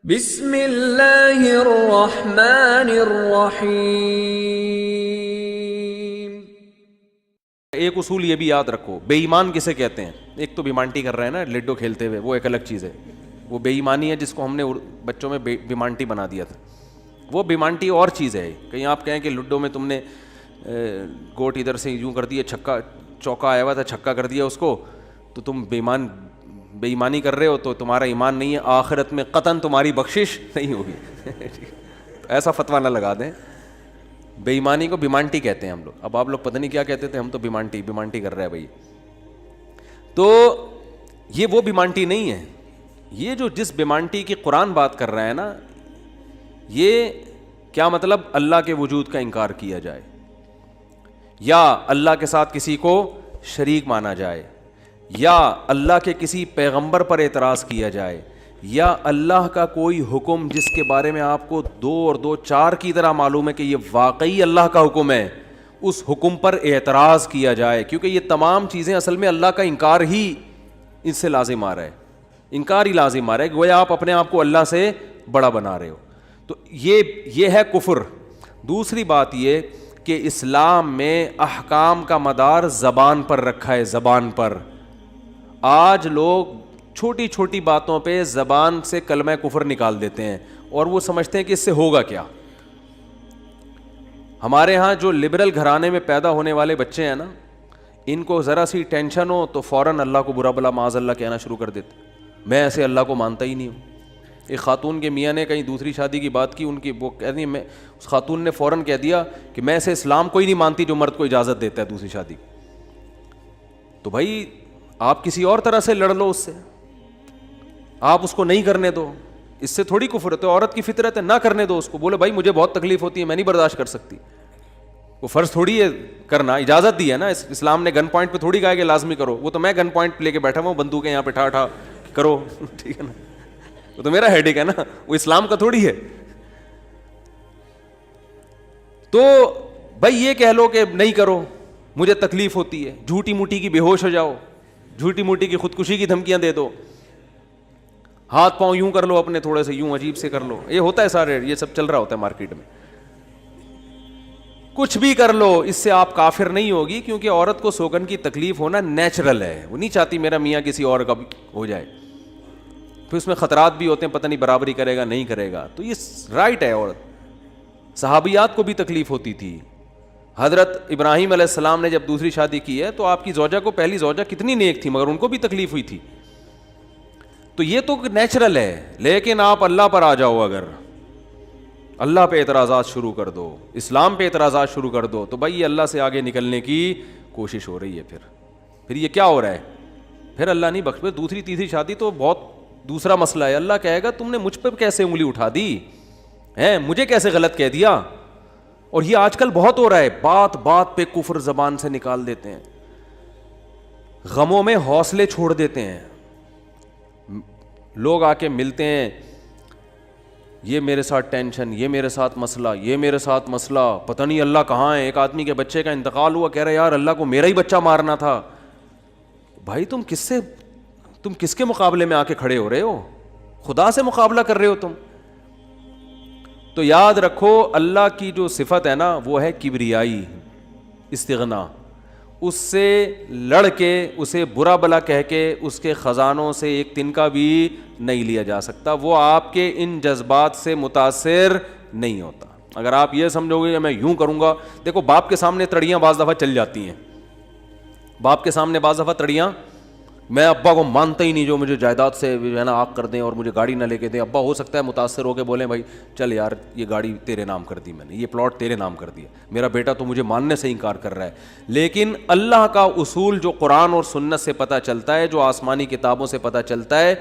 بسم اللہ الرحمن الرحیم۔ ایک اصول یہ بھی یاد رکھو، بے ایمان کسے کہتے ہیں؟ ایک تو بیمانٹی کر رہے ہیں نا لڈو کھیلتے ہوئے، وہ ایک الگ چیز ہے، وہ بے ایمانی ہے جس کو ہم نے بچوں میں بیمانٹی بنا دیا تھا۔ وہ بیمانٹی اور چیز ہے۔ کہیں آپ کہیں کہ لڈو میں تم نے گوٹ ادھر سے یوں کر دیا، چھکا چوکا آیا ہوا تھا، چھکا کر دیا اس کو، تو تم بے ایمانی کر رہے ہو، تو تمہارا ایمان نہیں ہے، آخرت میں قطعاً تمہاری بخشش نہیں ہوگی۔ ایسا فتویٰ نہ لگا دیں۔ بے ایمانی کو بیمانٹی کہتے ہیں ہم لوگ۔ اب آپ لوگ پتہ نہیں کیا کہتے تھے، ہم تو بیمانٹی کر رہے ہیں بھائی۔ تو یہ وہ بیمانٹی نہیں ہے، یہ جو جس بیمانٹی کی قرآن بات کر رہا ہے نا، یہ کیا مطلب؟ اللہ کے وجود کا انکار کیا جائے، یا اللہ کے ساتھ کسی کو شریک مانا جائے، یا اللہ کے کسی پیغمبر پر اعتراض کیا جائے، یا اللہ کا کوئی حکم جس کے بارے میں آپ کو 2 اور 2 4 کی طرح معلوم ہے کہ یہ واقعی اللہ کا حکم ہے، اس حکم پر اعتراض کیا جائے، کیونکہ یہ تمام چیزیں اصل میں اللہ کا انکار ہی اس سے لازم آ رہا ہے، انکار ہی لازم آ رہا ہے، گویا آپ اپنے آپ کو اللہ سے بڑا بنا رہے ہو۔ تو یہ ہے کفر۔ دوسری بات یہ کہ اسلام میں احکام کا مدار زبان پر رکھا ہے، زبان پر۔ آج لوگ چھوٹی چھوٹی باتوں پہ زبان سے کلمہ کفر نکال دیتے ہیں، اور وہ سمجھتے ہیں کہ اس سے ہوگا کیا۔ ہمارے ہاں جو لبرل گھرانے میں پیدا ہونے والے بچے ہیں نا، ان کو ذرا سی ٹینشن ہو تو فوراً اللہ کو برا بلا معاذ اللہ کہنا شروع کر دیتے۔ میں ایسے اللہ کو مانتا ہی نہیں ہوں۔ ایک خاتون کے میاں نے کہیں دوسری شادی کی بات کی، ان کی وہ کہتی میں، اس خاتون نے فوراً کہہ دیا کہ میں ایسے اسلام کو ہی نہیں مانتی جو مرد کو اجازت دیتا ہے دوسری شادی۔ تو بھائی آپ کسی اور طرح سے لڑ لو اس سے، آپ اس کو نہیں کرنے دو، اس سے تھوڑی کفر ہے۔ تو عورت کی فطرت ہے، نہ کرنے دو اس کو، بولے بھائی مجھے بہت تکلیف ہوتی ہے، میں نہیں برداشت کر سکتی۔ وہ فرض تھوڑی ہے کرنا، اجازت دی ہے نا، اسلام نے گن پوائنٹ پہ تھوڑی کہا کہ لازمی کرو۔ وہ تو میں گن پوائنٹ پہ لے کے بیٹھا ہوں، بندوقیں یہاں پہ ٹھا کرو، ٹھیک ہے نا، وہ تو میرا ہیڈیک ہے نا، وہ اسلام کا تھوڑی ہے۔ تو بھائی یہ کہہ لو کہ نہیں کرو، مجھے تکلیف ہوتی ہے، جھوٹی موٹی کی بے ہوش ہو جاؤ، جھوٹی موٹی کی خودکشی کی دھمکیاں دے دو، ہاتھ پاؤں یوں کر لو اپنے، تھوڑے سے یوں عجیب سے کر لو، یہ ہوتا ہے سارے، یہ سب چل رہا ہوتا ہے مارکیٹ میں۔ کچھ بھی کر لو، اس سے آپ کافر نہیں ہوگی، کیونکہ عورت کو سوگن کی تکلیف ہونا نیچرل ہے، وہ نہیں چاہتی میرا میاں کسی اور کا ہو جائے، پھر اس میں خطرات بھی ہوتے ہیں، پتہ نہیں برابری کرے گا نہیں کرے گا، تو یہ رائٹ ہے۔ عورت، صحابیات کو بھی تکلیف ہوتی تھی۔ حضرت ابراہیم علیہ السلام نے جب دوسری شادی کی ہے تو آپ کی زوجہ کو، پہلی زوجہ کتنی نیک تھی، مگر ان کو بھی تکلیف ہوئی تھی۔ تو یہ تو نیچرل ہے، لیکن آپ اللہ پر آ جاؤ، اگر اللہ پہ اعتراضات شروع کر دو، اسلام پہ اعتراضات شروع کر دو، تو بھائی یہ اللہ سے آگے نکلنے کی کوشش ہو رہی ہے۔ پھر یہ کیا ہو رہا ہے؟ پھر اللہ نہیں بخش۔ دوسری تیسری شادی تو بہت دوسرا مسئلہ ہے۔ اللہ کہے گا تم نے مجھ پہ کیسے انگلی اٹھا دی ہے، مجھے کیسے غلط کہہ دیا۔ اور یہ آج کل بہت ہو رہا ہے، بات بات پہ کفر زبان سے نکال دیتے ہیں، غموں میں حوصلے چھوڑ دیتے ہیں۔ لوگ آ کے ملتے ہیں، یہ میرے ساتھ ٹینشن، یہ میرے ساتھ مسئلہ، یہ میرے ساتھ مسئلہ، پتہ نہیں اللہ کہاں ہے۔ ایک آدمی کے بچے کا انتقال ہوا، کہہ رہے یار اللہ کو میرا ہی بچہ مارنا تھا۔ بھائی تم کس کے مقابلے میں آ کے کھڑے ہو رہے ہو؟ خدا سے مقابلہ کر رہے ہو تم۔ تو یاد رکھو اللہ کی جو صفت ہے نا، وہ ہے کبریائی، استغنا۔ اس سے لڑ کے، اسے برا بلا کہہ کے، اس کے خزانوں سے ایک تنکا بھی نہیں لیا جا سکتا۔ وہ آپ کے ان جذبات سے متاثر نہیں ہوتا۔ اگر آپ یہ سمجھو گے کہ میں یوں کروں گا، دیکھو باپ کے سامنے تڑیاں بعض دفعہ چل جاتی ہیں، باپ کے سامنے بعض دفعہ تڑیاں، میں ابا کو مانتا ہی نہیں جو مجھے جائیداد سے ہے نا آگ کر دیں اور مجھے گاڑی نہ لے کے دیں۔ ابا ہو سکتا ہے متاثر ہو کے بولیں بھائی چل یار یہ گاڑی تیرے نام کر دی میں نے، یہ پلاٹ تیرے نام کر دیا، میرا بیٹا تو مجھے ماننے سے انکار کر رہا ہے۔ لیکن اللہ کا اصول جو قرآن اور سنت سے پتہ چلتا ہے، جو آسمانی کتابوں سے پتہ چلتا ہے،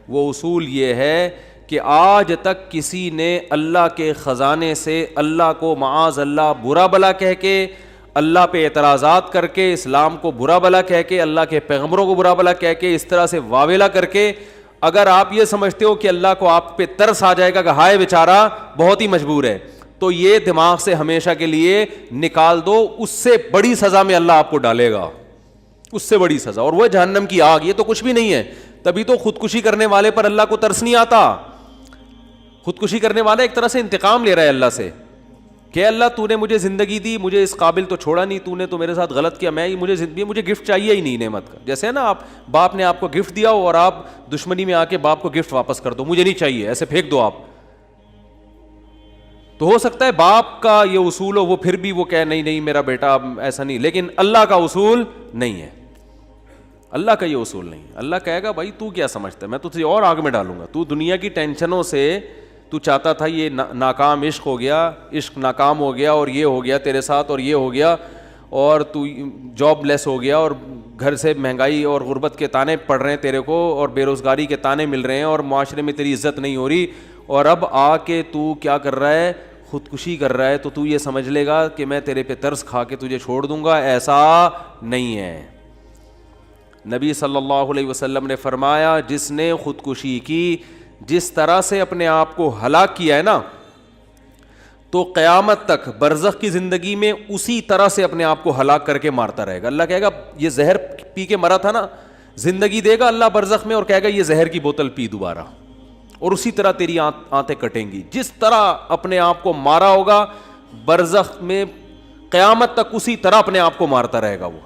وہ اصول یہ ہے کہ آج تک کسی نے اللہ کے خزانے سے اللہ کو معاذ اللہ برا بلا کہہ کے، اللہ پہ اعتراضات کر کے، اسلام کو برا بلا کہہ کے، اللہ کے پیغمبروں کو برا بلا کہہ کے، اس طرح سے واویلا کر کے، اگر آپ یہ سمجھتے ہو کہ اللہ کو آپ پہ ترس آ جائے گا کہ ہائے بیچارہ بہت ہی مجبور ہے، تو یہ دماغ سے ہمیشہ کے لیے نکال دو۔ اس سے بڑی سزا میں اللہ آپ کو ڈالے گا، اس سے بڑی سزا، اور وہ جہنم کی آگ۔ یہ تو کچھ بھی نہیں ہے۔ تبھی تو خودکشی کرنے والے پر اللہ کو ترس نہیں آتا۔ خودکشی کرنے والا ایک طرح سے انتقام لے رہا ہے اللہ سے کہ اللہ تو نے مجھے زندگی دی, مجھے اس قابل تو چھوڑا نہیں, تو نے تو میرے ساتھ غلط کیا, مجھے گفٹ چاہیے ہی نہیں نعمت کا. جیسے ہے نا آپ باپ نے آپ کو گفٹ دیا ہو اور آپ دشمنی میں آ کے باپ کو گفٹ واپس کر دو, مجھے نہیں چاہیے, ایسے پھینک دو آپ. تو ہو سکتا ہے باپ کا یہ اصول ہو, وہ پھر بھی وہ کہے نہیں میرا بیٹا ایسا نہیں, لیکن اللہ کا اصول نہیں ہے, اللہ کا یہ اصول نہیں. اللہ کہے گا بھائی تو کیا سمجھتا ہے, میں تجھے اور آگ میں ڈالوں گا. تو دنیا کی ٹینشنوں سے تو چاہتا تھا یہ ناکام عشق ہو گیا, عشق ناکام ہو گیا, اور یہ ہو گیا تیرے ساتھ, اور یہ ہو گیا, اور تو جاب لیس ہو گیا, اور گھر سے مہنگائی اور غربت کے تانے پڑ رہے ہیں تیرے کو, اور بے روزگاری کے تانے مل رہے ہیں, اور معاشرے میں تیری عزت نہیں ہو رہی, اور اب آ کے تو کیا کر رہا ہے, خودکشی کر رہا ہے. تو یہ سمجھ لے گا کہ میں تیرے پہ ترس کھا کے تجھے چھوڑ دوں گا. ایسا نہیں ہے. نبی صلی اللہ علیہ وسلم نے فرمایا جس نے خودکشی کی, جس طرح سے اپنے آپ کو ہلاک کیا ہے نا, تو قیامت تک برزخ کی زندگی میں اسی طرح سے اپنے آپ کو ہلاک کر کے مارتا رہے گا. اللہ کہے گا یہ زہر پی کے مرا تھا نا, زندگی دے گا اللہ برزخ میں اور کہے گا یہ زہر کی بوتل پی دوبارہ, اور اسی طرح تیری آنتیں کٹیں گی. جس طرح اپنے آپ کو مارا ہوگا برزخ میں قیامت تک اسی طرح اپنے آپ کو مارتا رہے گا وہ.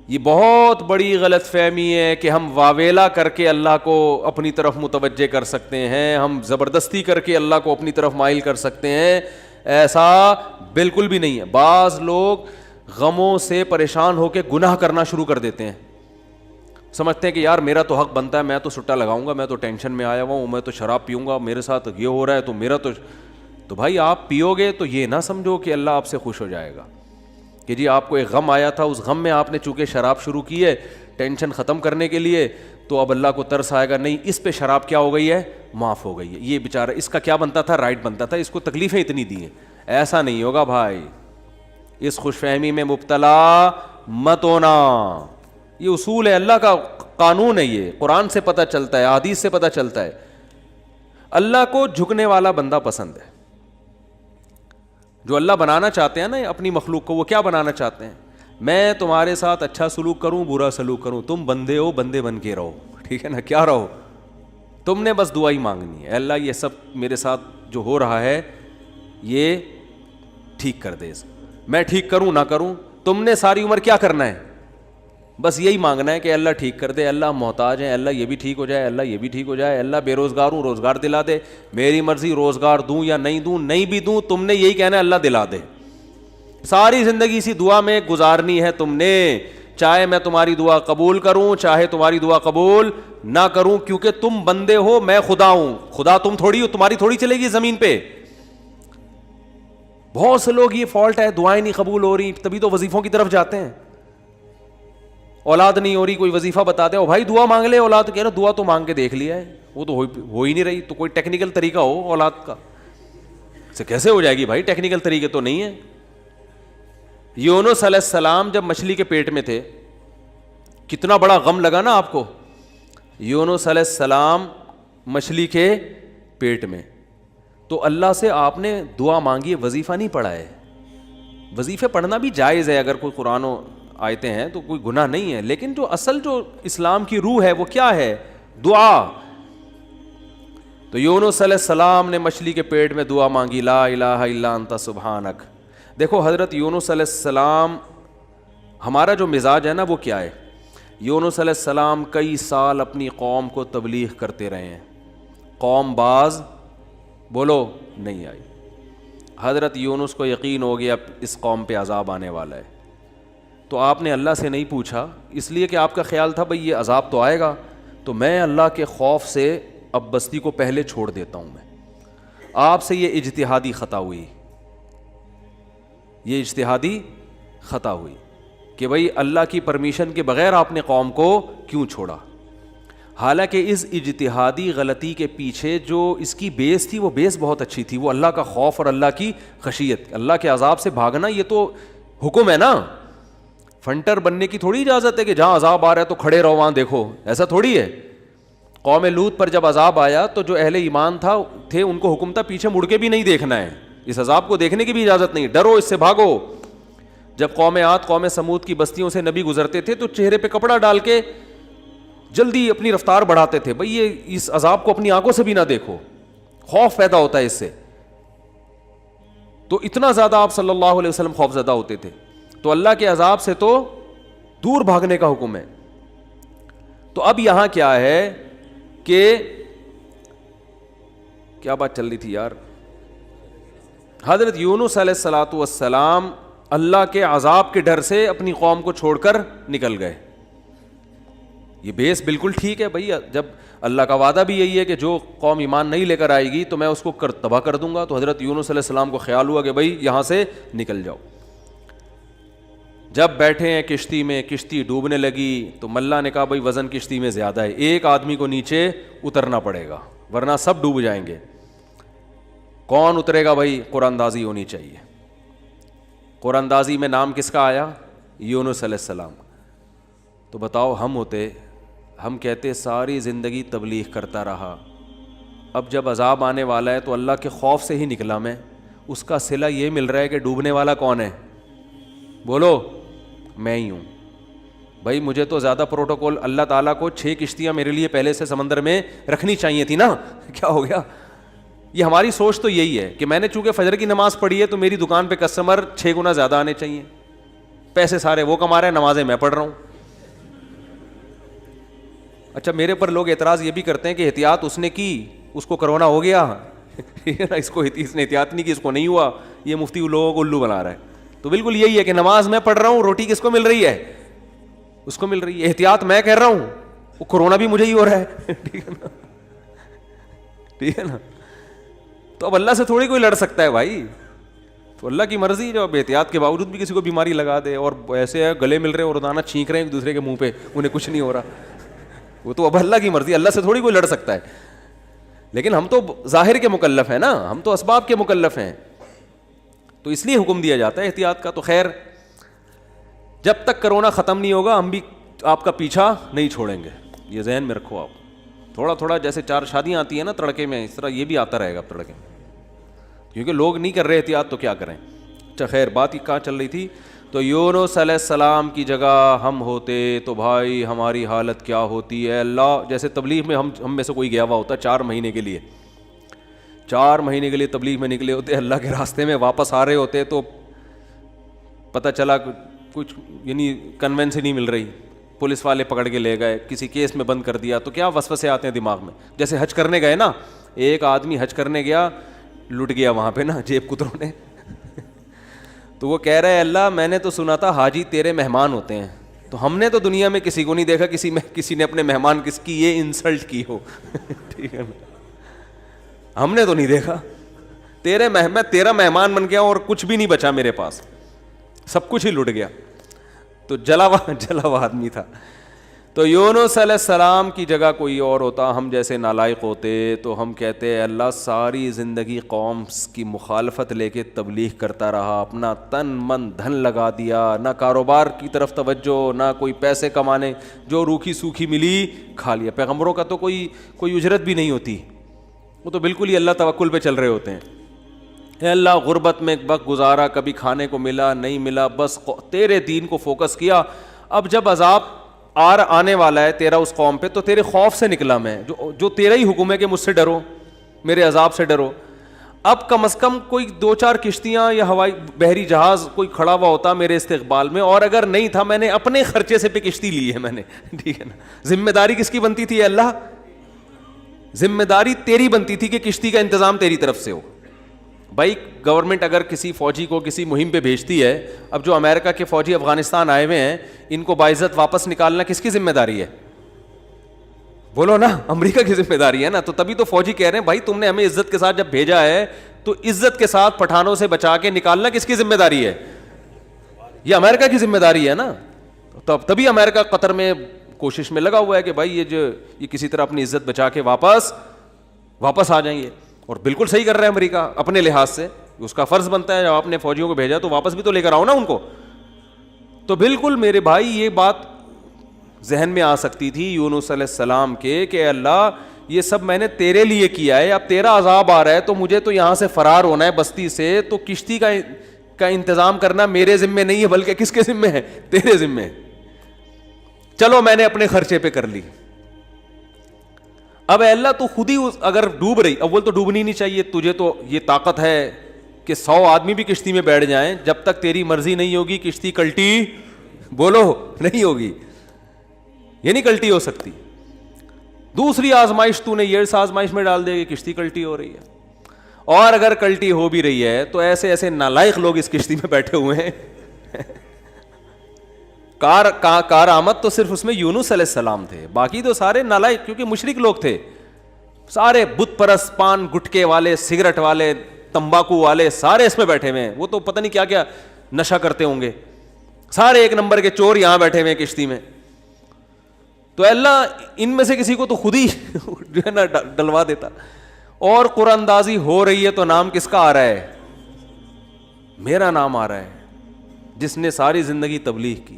یہ بہت بڑی غلط فہمی ہے کہ ہم واویلا کر کے اللہ کو اپنی طرف متوجہ کر سکتے ہیں, ہم زبردستی کر کے اللہ کو اپنی طرف مائل کر سکتے ہیں. ایسا بالکل بھی نہیں ہے. بعض لوگ غموں سے پریشان ہو کے گناہ کرنا شروع کر دیتے ہیں, سمجھتے ہیں کہ یار میرا تو حق بنتا ہے, میں تو سٹا لگاؤں گا, میں تو ٹینشن میں آیا ہوا ہوں, میں تو شراب پیوں گا, میرے ساتھ یہ ہو رہا ہے تو میرا تو بھائی آپ پیو گے تو یہ نہ سمجھو کہ اللہ آپ سے خوش ہو جائے گا کہ جی آپ کو ایک غم آیا تھا, اس غم میں آپ نے چونکہ شراب شروع کی ہے ٹینشن ختم کرنے کے لیے, تو اب اللہ کو ترس آئے گا, نہیں اس پہ شراب کیا ہو گئی ہے, معاف ہو گئی ہے, یہ بیچارہ اس کا کیا بنتا تھا, رائٹ بنتا تھا, اس کو تکلیفیں اتنی دی ہیں. ایسا نہیں ہوگا بھائی, اس خوش فہمی میں مبتلا مت ہونا. یہ اصول ہے, اللہ کا قانون ہے, یہ قرآن سے پتہ چلتا ہے, حدیث سے پتہ چلتا ہے. اللہ کو جھکنے والا بندہ پسند ہے. جو اللہ بنانا چاہتے ہیں نا اپنی مخلوق کو, وہ کیا بنانا چاہتے ہیں, میں تمہارے ساتھ اچھا سلوک کروں برا سلوک کروں, تم بندے ہو, بندے بن کے رہو, ٹھیک ہے نا, کیا رہو, تم نے بس دعا ہی مانگنی ہے, اللہ یہ سب میرے ساتھ جو ہو رہا ہے یہ ٹھیک کر دے, میں ٹھیک کروں نہ کروں, تم نے ساری عمر کیا کرنا ہے, بس یہی مانگنا ہے کہ اللہ ٹھیک کر دے, اللہ محتاج ہیں, اللہ یہ بھی ٹھیک ہو جائے, اللہ یہ بھی ٹھیک ہو جائے, اللہ بے روزگار ہوں روزگار دلا دے, میری مرضی روزگار دوں یا نہیں دوں, نہیں بھی دوں تم نے یہی کہنا ہے اللہ دلا دے. ساری زندگی اسی دعا میں گزارنی ہے تم نے, چاہے میں تمہاری دعا قبول کروں چاہے تمہاری دعا قبول نہ کروں, کیونکہ تم بندے ہو, میں خدا ہوں, خدا تم تھوڑی ہو, تمہاری تھوڑی چلے گی زمین پہ. بہت سے لوگ یہ فالٹ ہے, دعائیں نہیں قبول ہو رہی, تبھی تو وظیفوں کی طرف جاتے ہیں. اولاد نہیں ہو رہی, کوئی وظیفہ بتا دے, او بھائی دعا مانگ لے, اولاد کہہ رہا دعا تو مانگ کے دیکھ لیا ہے, وہ تو ہو ہی نہیں رہی, تو کوئی ٹیکنیکل طریقہ ہو اولاد کا, سے کیسے ہو جائے گی بھائی, ٹیکنیکل طریقے تو نہیں ہے. یونس علیہ السلام جب مچھلی کے پیٹ میں تھے, کتنا بڑا غم لگا نا آپ کو. یونس علیہ السلام مچھلی کے پیٹ میں, تو اللہ سے آپ نے دعا مانگی, وظیفہ نہیں پڑھا ہے. وظیفے پڑھنا بھی جائز ہے اگر کوئی قرآن و آیتیں ہیں تو کوئی گناہ نہیں ہے, لیکن جو اصل جو اسلام کی روح ہے وہ کیا ہے, دعا. تو یونس علیہ السلام نے مچھلی کے پیٹ میں دعا مانگی, لا الہ الا انت سبحانک. دیکھو حضرت یونس علیہ السلام, ہمارا جو مزاج ہے نا وہ کیا ہے, یونس علیہ السلام کئی سال اپنی قوم کو تبلیغ کرتے رہے ہیں, قوم باز بولو نہیں آئی. حضرت یونس کو یقین ہو گیا اس قوم پہ عذاب آنے والا ہے, تو آپ نے اللہ سے نہیں پوچھا, اس لیے کہ آپ کا خیال تھا بھئی یہ عذاب تو آئے گا, تو میں اللہ کے خوف سے اب بستی کو پہلے چھوڑ دیتا ہوں. میں آپ سے یہ اجتہادی خطا ہوئی, یہ اجتہادی خطا ہوئی کہ بھئی اللہ کی پرمیشن کے بغیر آپ نے قوم کو کیوں چھوڑا. حالانکہ اس اجتہادی غلطی کے پیچھے جو اس کی بیس تھی وہ بیس بہت اچھی تھی, وہ اللہ کا خوف اور اللہ کی خشیت. اللہ کے عذاب سے بھاگنا یہ تو حکم ہے نا, فنٹر بننے کی تھوڑی اجازت ہے کہ جہاں عذاب آ رہا ہے تو کھڑے رہو وہاں دیکھو, ایسا تھوڑی ہے. قوم لوط پر جب عذاب آیا تو جو اہل ایمان تھے ان کو حکم تھا پیچھے مڑ کے بھی نہیں دیکھنا ہے, اس عذاب کو دیکھنے کی بھی اجازت نہیں, ڈرو اس سے بھاگو. جب قوم عاد قوم سمود کی بستیوں سے نبی گزرتے تھے تو چہرے پہ کپڑا ڈال کے جلدی اپنی رفتار بڑھاتے تھے, بھئی یہ اس عذاب کو اپنی آنکھوں سے بھی نہ دیکھو, خوف پیدا ہوتا ہے اس سے. تو اتنا زیادہ آپ صلی اللہ علیہ وسلم خوف زدہ ہوتے تھے. تو اللہ کے عذاب سے تو دور بھاگنے کا حکم ہے. تو اب یہاں کیا ہے کہ کیا بات چل رہی تھی یار, حضرت یونس علیہ الصلاۃ والسلام اللہ کے عذاب کے ڈر سے اپنی قوم کو چھوڑ کر نکل گئے. یہ بیس بالکل ٹھیک ہے بھائی, جب اللہ کا وعدہ بھی یہی ہے کہ جو قوم ایمان نہیں لے کر آئے گی تو میں اس کو تباہ کر دوں گا. تو حضرت یونس علیہ السلام کو خیال ہوا کہ بھائی یہاں سے نکل جاؤ. جب بیٹھے ہیں کشتی میں, کشتی ڈوبنے لگی تو ملا نے کہا بھائی وزن کشتی میں زیادہ ہے, ایک آدمی کو نیچے اترنا پڑے گا ورنہ سب ڈوب جائیں گے. کون اترے گا بھائی؟ قرآن اندازی ہونی چاہیے. قرآن اندازی میں نام کس کا آیا؟ یونس علیہ السلام. تو بتاؤ ہم ہوتے, ہم کہتے ساری زندگی تبلیغ کرتا رہا, اب جب عذاب آنے والا ہے تو اللہ کے خوف سے ہی نکلا میں, اس کا صلہ یہ مل رہا ہے کہ ڈوبنے والا کون ہے؟ بولو, میں ہی ہوں. بھائی مجھے تو زیادہ پروٹوکول, اللہ تعالیٰ کو 6 کشتیاں میرے لیے پہلے سے سمندر میں رکھنی چاہیے تھی نا. کیا ہو گیا؟ یہ ہماری سوچ تو یہی ہے کہ میں نے چونکہ فجر کی نماز پڑھی ہے تو میری دکان پہ کسٹمر 6 گنا زیادہ آنے چاہیے. پیسے سارے وہ کما رہے ہیں, نمازیں میں پڑھ رہا ہوں. اچھا میرے پر لوگ اعتراض یہ بھی کرتے ہیں کہ احتیاط اس نے کی, اس کو کرونا ہو گیا. اس نے احتیاط نہیں کی, اس کو نہیں ہوا, یہ مفتی لوگوں کو الو بنا رہا ہے. تو بالکل یہی ہے کہ نماز میں پڑھ رہا ہوں, روٹی کس کو مل رہی ہے؟ اس کو مل رہی ہے. احتیاط میں کہہ رہا ہوں, وہ کرونا بھی مجھے ہی ہو رہا ہے. ٹھیک ہے نا, ٹھیک ہے نا. تو اب اللہ سے تھوڑی کوئی لڑ سکتا ہے بھائی. تو اللہ کی مرضی, جو اب احتیاط کے باوجود بھی کسی کو بیماری لگا دے, اور ایسے ہے گلے مل رہے ہیں اور روزانہ چھینک رہے ہیں ایک دوسرے کے منہ پہ, انہیں کچھ نہیں ہو رہا. وہ تو اب اللہ کی مرضی, اللہ سے تھوڑی کوئی لڑ سکتا ہے. لیکن ہم تو ظاہر کے مکلف ہیں نا, ہم تو اسباب کے مکلف ہیں, تو اس لیے حکم دیا جاتا ہے احتیاط کا. تو خیر, جب تک کرونا ختم نہیں ہوگا ہم بھی آپ کا پیچھا نہیں چھوڑیں گے, یہ ذہن میں رکھو آپ. تھوڑا تھوڑا جیسے 4 شادیاں آتی ہیں نا تڑکے میں, اس طرح یہ بھی آتا رہے گا تڑکے میں, کیونکہ لوگ نہیں کر رہے احتیاط تو کیا کریں. اچھا خیر, بات ہی کہاں چل رہی تھی؟ تو یونس علیہ السلام کی جگہ ہم ہوتے تو بھائی ہماری حالت کیا ہوتی ہے. اللہ, جیسے تبلیغ میں ہم میں سے کوئی گیا ہوا ہوتا 4 مہینے کے لیے, 4 مہینے کے لیے تبلیغ میں نکلے ہوتے, اللہ کے راستے میں واپس آ رہے ہوتے تو پتہ چلا کچھ یعنی کنوینس ہی نہیں مل رہی, پولیس والے پکڑ کے لے گئے, کسی کیس میں بند کر دیا, تو کیا وسوسے آتے ہیں دماغ میں. جیسے حج کرنے گئے نا, ایک آدمی حج کرنے گیا, لٹ گیا وہاں پہ نا جیب کتروں نے. تو وہ کہہ رہے اللہ میں نے تو سنا تھا حاجی تیرے مہمان ہوتے ہیں, تو ہم نے تو دنیا میں کسی کو نہیں دیکھا کسی نے اپنے مہمان کس کی یہ انسلٹ کی ہو. ٹھیک ہے نا, ہم نے تو نہیں دیکھا. میں تیرا مہمان بن گیا اور کچھ بھی نہیں بچا میرے پاس, سب کچھ ہی لٹ گیا. تو جلا ہوا آدمی تھا. تو یونس علیہ السلام کی جگہ کوئی اور ہوتا, ہم جیسے نالائق ہوتے, تو ہم کہتے ہیں اللہ ساری زندگی قوم کی مخالفت لے کے تبلیغ کرتا رہا, اپنا تن من دھن لگا دیا, نہ کاروبار کی طرف توجہ, نہ کوئی پیسے کمانے, جو روکھی سوکھی ملی کھا لیا. پیغمبروں کا تو کوئی اجرت بھی نہیں ہوتی, وہ تو بالکل ہی اللہ توکل پہ چل رہے ہوتے ہیں. اے اللہ غربت میں وقت گزارا, کبھی کھانے کو ملا نہیں ملا, بس تیرے دین کو فوکس کیا. اب جب عذاب آنے والا ہے تیرا اس قوم پہ, تو تیرے خوف سے نکلا میں, جو تیرا ہی حکم ہے کہ مجھ سے ڈرو, میرے عذاب سے ڈرو. اب کم از کم کوئی 2-4 کشتیاں یا ہوائی بحری جہاز کوئی کھڑا ہوا ہوتا میرے استقبال میں, اور اگر نہیں تھا میں نے اپنے خرچے سے پہ کشتی لی ہے میں نے. ٹھیک ہے نا, ذمہ داری کس کی بنتی تھی اللہ؟ ذمہ داری تیری بنتی تھی کہ کشتی کا انتظام تیری طرف سے ہو. بھائی گورنمنٹ اگر کسی فوجی کو کسی مہم پہ بھیجتی ہے, اب جو امریکہ کے فوجی افغانستان آئے ہوئے ہیں ان کو باعزت واپس نکالنا کس کی ذمہ داری ہے؟ بولو نا, امریکہ کی ذمہ داری ہے نا. تو تبھی تو فوجی کہہ رہے ہیں بھائی تم نے ہمیں عزت کے ساتھ جب بھیجا ہے تو عزت کے ساتھ پٹھانوں سے بچا کے نکالنا کس کی ذمہ داری ہے؟ یہ امریکہ کی ذمہ داری ہے نا. تبھی امریکہ قطر میں کوشش میں لگا ہوا ہے کہ بھائی یہ کسی طرح اپنی عزت بچا کے واپس آ جائیں گے. اور بالکل صحیح کر رہے ہیں امریکہ اپنے لحاظ سے, اس کا فرض بنتا ہے جب آپ نے فوجیوں کو بھیجا تو واپس بھی تو لے کر آؤ نا ان کو. تو بالکل میرے بھائی یہ بات ذہن میں آ سکتی تھی یونس علیہ السلام کے کہ اللہ یہ سب میں نے تیرے لیے کیا ہے, اب تیرا عذاب آ رہا ہے تو مجھے تو یہاں سے فرار ہونا ہے بستی سے, تو کشتی کا انتظام کرنا میرے ذمے نہیں ہے بلکہ کس کے ذمے ہے؟ تیرے ذمے. چلو میں نے اپنے خرچے پہ کر لی. اب اے اللہ تو خود ہی اگر ڈوب رہی، اول تو ڈوبنی نہیں چاہیے، تجھے تو یہ طاقت ہے کہ 100 آدمی بھی کشتی میں بیٹھ جائیں، جب تک تیری مرضی نہیں ہوگی کشتی کلٹی بولو نہیں ہوگی، یہ نہیں کلٹی ہو سکتی. دوسری آزمائش تو نے یہ اس آزمائش میں ڈال دے گی، کشتی کلٹی ہو رہی ہے. اور اگر کلٹی ہو بھی رہی ہے تو ایسے ایسے نالائق لوگ اس کشتی میں بیٹھے ہوئے ہیں. کار آمد تو صرف اس میں یونس علیہ السلام تھے، باقی تو سارے نالائق، کیونکہ مشرک لوگ تھے سارے، بت پرست، پان گٹکے والے، سگریٹ والے، تمباکو والے، سارے اس میں بیٹھے ہوئے ہیں. وہ تو پتہ نہیں کیا کیا نشہ کرتے ہوں گے، سارے ایک نمبر کے چور یہاں بیٹھے ہوئے ہیں کشتی میں. تو اللہ ان میں سے کسی کو تو خود ہی جو ہے نا ڈلوا دیتا. اور قرآن اندازی ہو رہی ہے تو نام کس کا آ رہا ہے؟ میرا نام آ رہا ہے، جس نے ساری زندگی تبلیغ کی.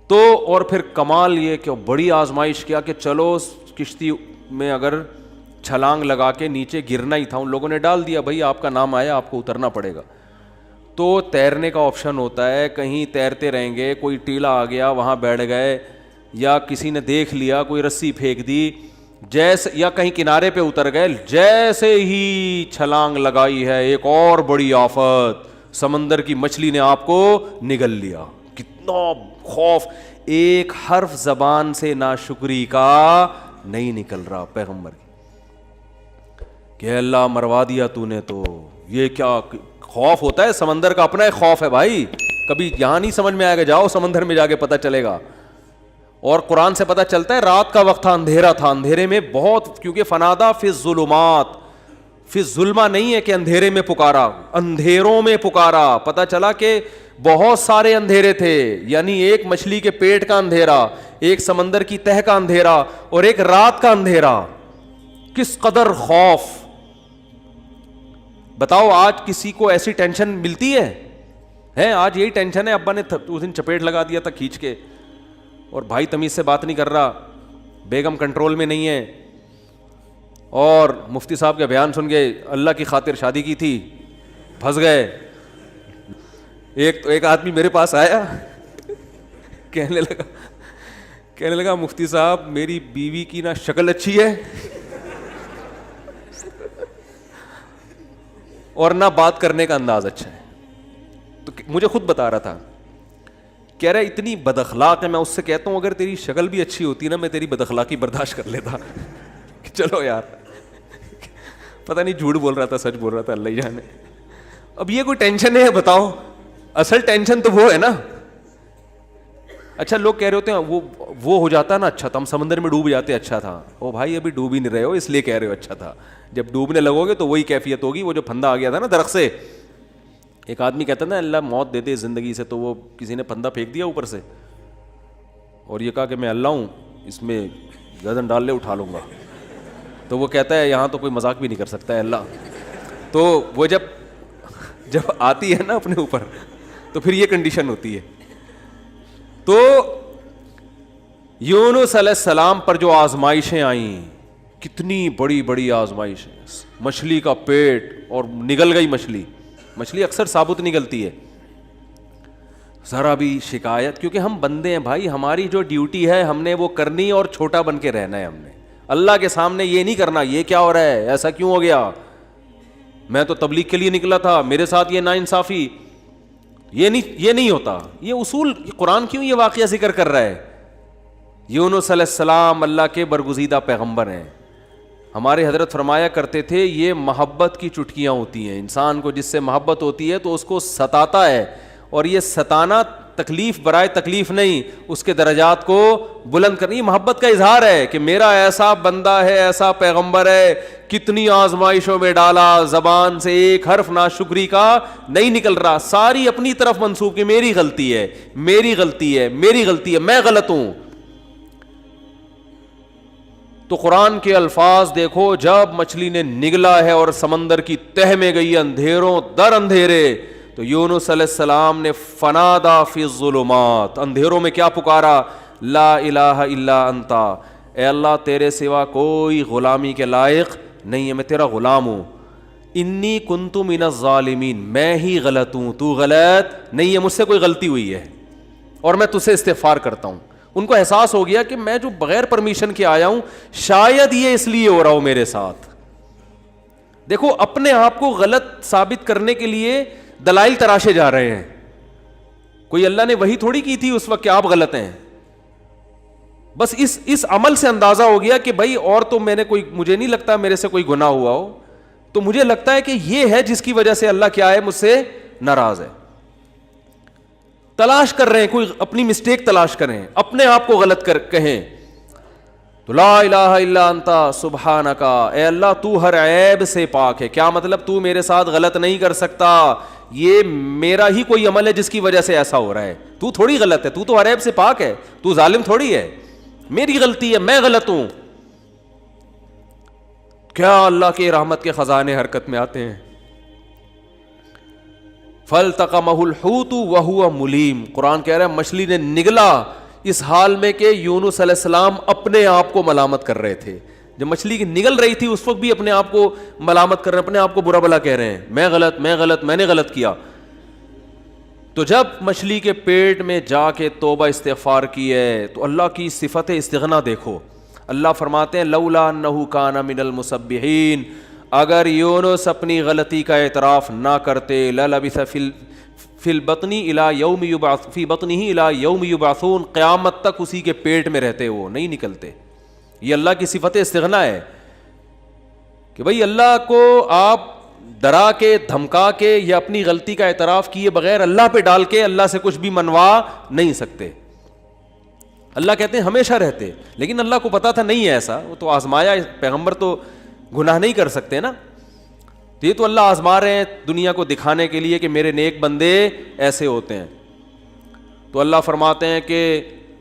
تو اور پھر کمال یہ کہ بڑی آزمائش کیا کہ چلو کشتی میں اگر چھلانگ لگا کے نیچے گرنا ہی تھا، ان لوگوں نے ڈال دیا بھائی آپ کا نام آیا آپ کو اترنا پڑے گا. تو تیرنے کا آپشن ہوتا ہے، کہیں تیرتے رہیں گے، کوئی ٹیلا آ گیا وہاں بیٹھ گئے، یا کسی نے دیکھ لیا کوئی رسی پھینک دی، جیسے یا کہیں کنارے پہ اتر گئے، جیسے ہی چھلانگ لگائی ہے ایک اور بڑی آفت، سمندر کی مچھلی نے آپ کو نگل لیا. کتنا خوف، ایک حرف زبان سے ناشکری کا نہیں نکل رہا پیغمبر کی کہ اللہ مروا دیا تو نے. تو یہ کیا خوف ہوتا ہے، سمندر کا اپنا ایک خوف ہے بھائی، کبھی یہاں نہیں سمجھ میں آئے گا، جاؤ سمندر میں جا کے پتہ چلے گا. اور قرآن سے پتہ چلتا ہے رات کا وقت تھا، اندھیرا تھا، اندھیرے میں بہت، کیونکہ فنادا فی الظلمات، فی الظلمہ نہیں ہے کہ اندھیرے میں پکارا، اندھیروں میں پکارا. پتہ چلا کہ بہت سارے اندھیرے تھے، یعنی ایک مچھلی کے پیٹ کا اندھیرا، ایک سمندر کی تہ کا اندھیرا، اور ایک رات کا اندھیرا. کس قدر خوف. بتاؤ آج کسی کو ایسی ٹینشن ملتی ہے؟ آج یہی ٹینشن ہے. ابا نے اس دن چپیٹ لگا دیا تھا کھینچ کے، اور بھائی تمیز سے بات نہیں کر رہا، بیگم کنٹرول میں نہیں ہے، اور مفتی صاحب کا بیان سن کے اللہ کی خاطر شادی کی تھی، پھنس گئے. ایک آدمی میرے پاس آیا، کہنے لگا مفتی صاحب میری بیوی کی نا شکل اچھی ہے اور نہ بات کرنے کا انداز اچھا ہے. تو مجھے خود بتا رہا تھا، کہہ رہا اتنی بد اخلاق ہے. میں اس سے کہتا ہوں اگر تیری شکل بھی اچھی ہوتی نا میں تیری بد اخلاقی برداشت کر لیتا. چلو یار، پتہ نہیں جھوٹ بول رہا تھا سچ بول رہا تھا، اللہ ہی جانے. اب یہ کوئی ٹینشن ہے بتاؤ؟ اصل ٹینشن تو وہ ہے نا. اچھا لوگ کہہ رہے ہوتے ہیں وہ ہو جاتا نا اچھا تھا، ہم سمندر میں ڈوب جاتے اچھا تھا. او بھائی ابھی ڈوب ہی نہیں رہے ہو اس لیے کہہ رہے ہو اچھا تھا. جب ڈوبنے لگو گے تو وہی کیفیت ہوگی. وہ جو پھندا آ گیا تھا نا درخت سے، ایک آدمی کہتا نا اللہ موت دے دے زندگی سے، تو وہ کسی نے پھندا پھینک دیا اوپر سے اور یہ کہا کہ میں اللہ ہوں، اس میں گردن ڈال لے اٹھا لوں گا. تو وہ کہتا ہے یہاں تو کوئی مذاق بھی نہیں کر سکتا ہے اللہ. تو وہ جب آتی ہے نا اپنے اوپر تو پھر یہ کنڈیشن ہوتی ہے. تو یونس علیہ السلام پر جو آزمائشیں آئیں، کتنی بڑی بڑی آزمائشیں، مچھلی کا پیٹ اور نگل گئی مچھلی اکثر ثابت نگلتی ہے. ذرا بھی شکایت، کیونکہ ہم بندے ہیں بھائی، ہماری جو ڈیوٹی ہے ہم نے وہ کرنی اور چھوٹا بن کے رہنا ہے. ہم نے اللہ کے سامنے یہ نہیں کرنا یہ کیا ہو رہا ہے، ایسا کیوں ہو گیا، میں تو تبلیغ کے لیے نکلا تھا، میرے ساتھ یہ ناانصافی، یہ نہیں ہوتا. یہ اصول قرآن کیوں یہ واقعہ ذکر کر رہا ہے؟ یونس علیہ السلام اللہ کے برگزیدہ پیغمبر ہیں. ہمارے حضرت فرمایا کرتے تھے یہ محبت کی چٹکیاں ہوتی ہیں. انسان کو جس سے محبت ہوتی ہے تو اس کو ستاتا ہے، اور یہ ستانا تکلیف برائے تکلیف نہیں، اس کے درجات کو بلند کرنی. محبت کا اظہار ہے کہ میرا ایسا بندہ ہے، ایسا پیغمبر ہے، کتنی آزمائشوں میں ڈالا، زبان سے ایک حرف ناشکری کا نہیں نکل رہا، ساری اپنی طرف منسوب کہ میری غلطی ہے، میری غلطی ہے، میری غلطی ہے، میں غلط ہوں. تو قرآن کے الفاظ دیکھو، جب مچھلی نے نگلا ہے اور سمندر کی تہ میں گئی اندھیروں در اندھیرے، تو یونس علیہ السلام نے فنادا فی الظلمات، اندھیروں میں کیا پکارا، لا الہ الا انت، اے اللہ تیرے سوا کوئی غلامی کے لائق نہیں ہے، میں تیرا غلام ہوں. انی کنت من الظالمین، میں ہی غلط ہوں، تو غلط نہیں ہے، مجھ سے کوئی غلطی ہوئی ہے اور میں تجھ سے استغفار کرتا ہوں. ان کو احساس ہو گیا کہ میں جو بغیر پرمیشن کے آیا ہوں شاید یہ اس لیے ہو رہا ہو میرے ساتھ. دیکھو اپنے آپ کو غلط ثابت کرنے کے لیے دلائل تراشے جا رہے ہیں. کوئی اللہ نے وہی تھوڑی کی تھی اس وقت کہ آپ غلط ہیں. بس اس عمل سے اندازہ ہو گیا کہ بھائی اور تو میں نے کوئی, مجھے نہیں لگتا میرے سے کوئی گناہ ہوا ہو, تو مجھے لگتا ہے کہ یہ ہے جس کی وجہ سے اللہ کیا ہے, مجھ سے ناراض ہے. تلاش کر رہے ہیں, کوئی اپنی مسٹیک تلاش کریں, اپنے آپ کو غلط کہیں تو لا الہ الا انت سبحانک, اے اللہ تو ہر عیب سے پاک ہے. کیا مطلب؟ تو میرے ساتھ غلط نہیں کر سکتا, یہ میرا ہی کوئی عمل ہے جس کی وجہ سے ایسا ہو رہا ہے. تو تھوڑی غلط ہے, تو ہر عیب سے پاک ہے, تو ظالم تھوڑی ہے, میری غلطی ہے, میں غلط ہوں. کیا اللہ کے رحمت کے خزانے حرکت میں آتے ہیں. فَالْتَقَمَهُ الْحُوتُ وَهُوَ مُلِيمٌ, قرآن کہہ رہا ہے مچھلی نے نگلا اس حال میں کہ یونس علیہ السلام اپنے آپ کو ملامت کر رہے تھے. جب مچھلی نگل رہی تھی اس وقت بھی اپنے آپ کو ملامت کر رہے ہیں, اپنے آپ کو برا بھلا کہہ رہے ہیں, میں غلط, میں نے غلط کیا. تو جب مچھلی کے پیٹ میں جا کے توبہ استغفار کی ہے تو اللہ کی صفت استغنا دیکھو. اللہ فرماتے ہیں لولا انہ کان من المسبحین, اگر یونس اپنی غلطی کا اعتراف نہ کرتے للبث فی البطن الی یوم یبعث فی بطنہ الی یوم یبعثون, قیامت تک اسی کے پیٹ میں رہتے, وہ نہیں نکلتے. یہ اللہ کی صفت استغنا ہے کہ بھئی اللہ کو آپ ڈرا کے دھمکا کے یا اپنی غلطی کا اعتراف کیے بغیر اللہ پہ ڈال کے اللہ سے کچھ بھی منوا نہیں سکتے. اللہ کہتے ہیں ہمیشہ رہتے, لیکن اللہ کو پتا تھا نہیں ہے ایسا, وہ تو آزمایا. پیغمبر تو گناہ نہیں کر سکتے نا, یہ تو اللہ آزما رہے ہیں دنیا کو دکھانے کے لیے کہ میرے نیک بندے ایسے ہوتے ہیں. تو اللہ فرماتے ہیں کہ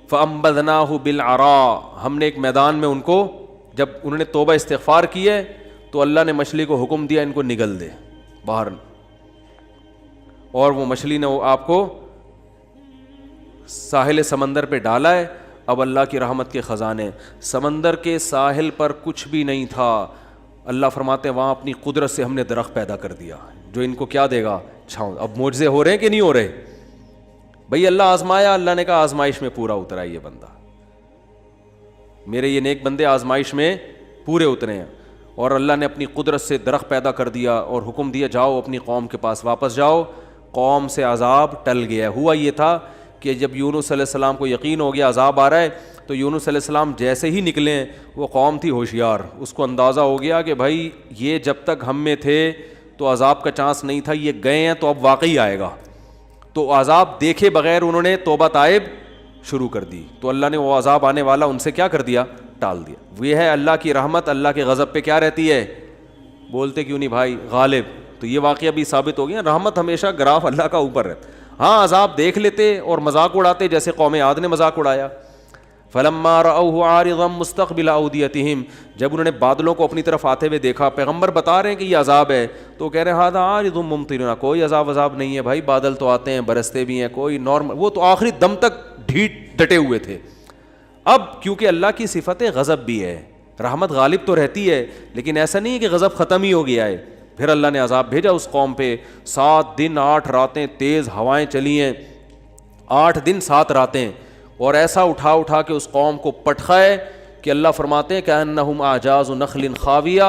فَأَنبَذْنَاهُ بِالْعَرَاءِ, ہم نے ایک میدان میں ان کو, جب انہوں نے توبہ استغفار کی ہے تو اللہ نے مچھلی کو حکم دیا ان کو نگل دے باہر, اور وہ مچھلی نے آپ کو ساحل سمندر پہ ڈالا ہے. اب اللہ کی رحمت کے خزانے, سمندر کے ساحل پر کچھ بھی نہیں تھا. اللہ فرماتے ہیں وہاں اپنی قدرت سے ہم نے درخت پیدا کر دیا جو ان کو کیا دے گا, چھاؤں. اب معجزے ہو رہے ہیں کہ نہیں ہو رہے؟ بھئی اللہ آزمایا, اللہ نے کہا آزمائش میں پورا اترا یہ بندہ, میرے یہ نیک بندے آزمائش میں پورے اترے ہیں. اور اللہ نے اپنی قدرت سے درخت پیدا کر دیا اور حکم دیا جاؤ اپنی قوم کے پاس واپس جاؤ. قوم سے عذاب ٹل گیا. ہوا یہ تھا کہ جب یونس علیہ السلام کو یقین ہو گیا عذاب آ رہا ہے تو یونس علیہ السلام جیسے ہی نکلے, وہ قوم تھی ہوشیار, اس کو اندازہ ہو گیا کہ بھائی یہ جب تک ہم میں تھے تو عذاب کا چانس نہیں تھا, یہ گئے ہیں تو اب واقعی آئے گا. تو عذاب دیکھے بغیر انہوں نے توبہ تائب شروع کر دی, تو اللہ نے وہ عذاب آنے والا ان سے کیا کر دیا, ٹال دیا. یہ ہے اللہ کی رحمت. اللہ کے غضب پہ کیا رہتی ہے, بولتے کیوں نہیں بھائی, غالب. تو یہ واقعہ بھی ثابت ہو گیا, رحمت ہمیشہ گراف اللہ کا اوپر رہتا. ہاں عذاب دیکھ لیتے اور مذاق اڑاتے, جیسے قوم عاد نے مذاق اڑایا. فلما رأوه عارضا مستقبل اودیتہم, جب انہوں نے بادلوں کو اپنی طرف آتے ہوئے دیکھا, پیغمبر بتا رہے ہیں کہ یہ عذاب ہے, تو کہہ رہے ہیں ھذا عارض ممطرنا, کوئی عذاب نہیں ہے بھائی, بادل تو آتے ہیں برستے بھی ہیں, کوئی نارمل. وہ تو آخری دم تک ڈٹے ہوئے تھے. اب کیونکہ اللہ کی صفت غضب بھی ہے, رحمت غالب تو رہتی ہے, لیکن ایسا نہیں ہے کہ غضب ختم ہی ہو گیا ہے. پھر اللہ نے عذاب بھیجا اس قوم پہ. 7 دن 8 راتیں تیز ہوائیں چلی ہیں, 8 دن 7 راتیں, اور ایسا اٹھا کے اس قوم کو پٹخائے کہ اللہ فرماتے ہیں کأنہم اعجاز نخل خاویہ.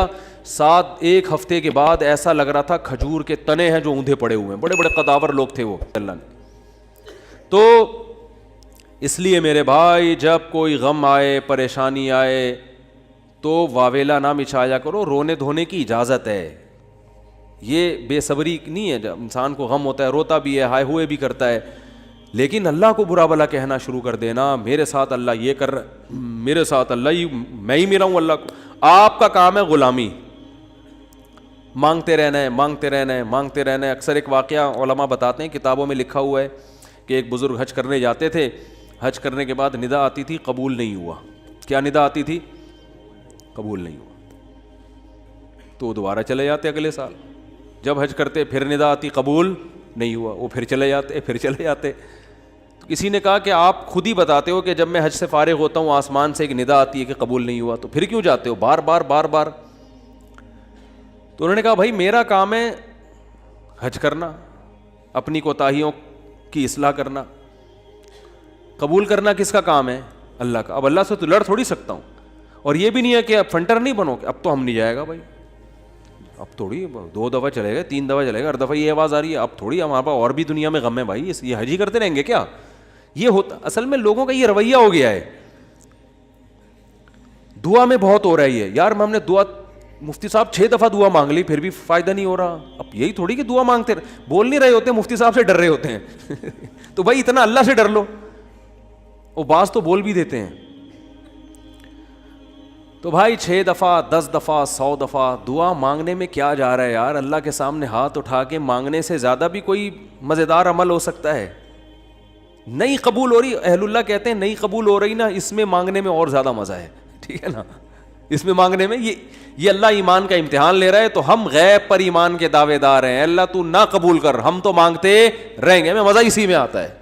1 ہفتے کے بعد ایسا لگ رہا تھا کھجور کے تنے ہیں جو اوندھے پڑے ہوئے ہیں, بڑے بڑے قداور لوگ تھے وہ. اللہ نے تو اس لیے میرے بھائی جب کوئی غم آئے, پریشانی آئے, تو واویلا نہ مچایا کرو, رونے دھونے کی اجازت ہے. یہ بے صبری نہیں ہے, جب انسان کو غم ہوتا ہے روتا بھی ہے, ہائے ہوئے بھی کرتا ہے, لیکن اللہ کو برا بھلا کہنا شروع کر دینا, میرے ساتھ اللہ یہ کر رہا, میرے ساتھ اللہ میں ہی ملا ہوں اللہ کو. آپ کا کام ہے غلامی, مانگتے رہنا ہے, مانگتے رہنا ہے, مانگتے رہنا ہے. اکثر ایک واقعہ علماء بتاتے ہیں, کتابوں میں لکھا ہوا ہے کہ ایک بزرگ حج کرنے جاتے تھے, حج کرنے کے بعد ندا آتی تھی قبول نہیں ہوا. کیا ندا آتی تھی؟ قبول نہیں ہوا. تو دوبارہ چلے جاتے اگلے سال, جب حج کرتے پھر ندا آتی قبول نہیں ہوا, وہ پھر چلے جاتے, پھر چلے جاتے. تو کسی نے کہا کہ آپ خود ہی بتاتے ہو کہ جب میں حج سے فارغ ہوتا ہوں آسمان سے ایک ندا آتی ہے کہ قبول نہیں ہوا, تو پھر کیوں جاتے ہو بار بار. تو انہوں نے کہا بھائی میرا کام ہے حج کرنا, اپنی کوتاہیوں کی اصلاح کرنا. قبول کرنا کس کا کام ہے؟ اللہ کا. اب اللہ سے تو لڑ تھوڑی سکتا ہوں. اور یہ بھی نہیں ہے کہ اب فنٹر نہیں بنو کہ اب تو ہم نہیں جائے گا بھائی, اب تھوڑی 2 دفعہ چلے گا, 3 دفعہ چلے گا, ہر دفعہ یہ آواز آ رہی ہے اب تھوڑی ہمارے پاس اور بھی دنیا میں غم ہے بھائی, یہ حج ہی کرتے رہیں گے کیا؟ یہ ہوتا اصل میں لوگوں کا یہ رویہ ہو گیا ہے. دعا میں بہت ہو رہا ہے یہ, یار ہم نے دعا, مفتی صاحب 6 دفعہ دعا مانگ لی پھر بھی فائدہ نہیں ہو رہا. اب یہی تھوڑی کہ دعا مانگتے بول نہیں رہے ہوتے, مفتی صاحب سے ڈر رہے ہوتے ہیں تو بھائی اتنا اللہ سے ڈر لو. وہ بعض تو بول بھی دیتے ہیں. تو بھائی 6 دفعہ 10 دفعہ 100 دفعہ دعا مانگنے میں کیا جا رہا ہے یار؟ اللہ کے سامنے ہاتھ اٹھا کے مانگنے سے زیادہ بھی کوئی مزیدار عمل ہو سکتا ہے؟ نہیں قبول ہو رہی, اہل اللہ کہتے ہیں نہیں قبول ہو رہی نا, اس میں مانگنے میں اور زیادہ مزہ ہے, ٹھیک ہے نا. اس میں مانگنے میں یہ اللہ ایمان کا امتحان لے رہا ہے, تو ہم غیب پر ایمان کے دعوے دار ہیں. اللہ تو نہ قبول کر, ہم تو مانگتے رہیں گے. ہمیں مزہ اسی میں آتا ہے.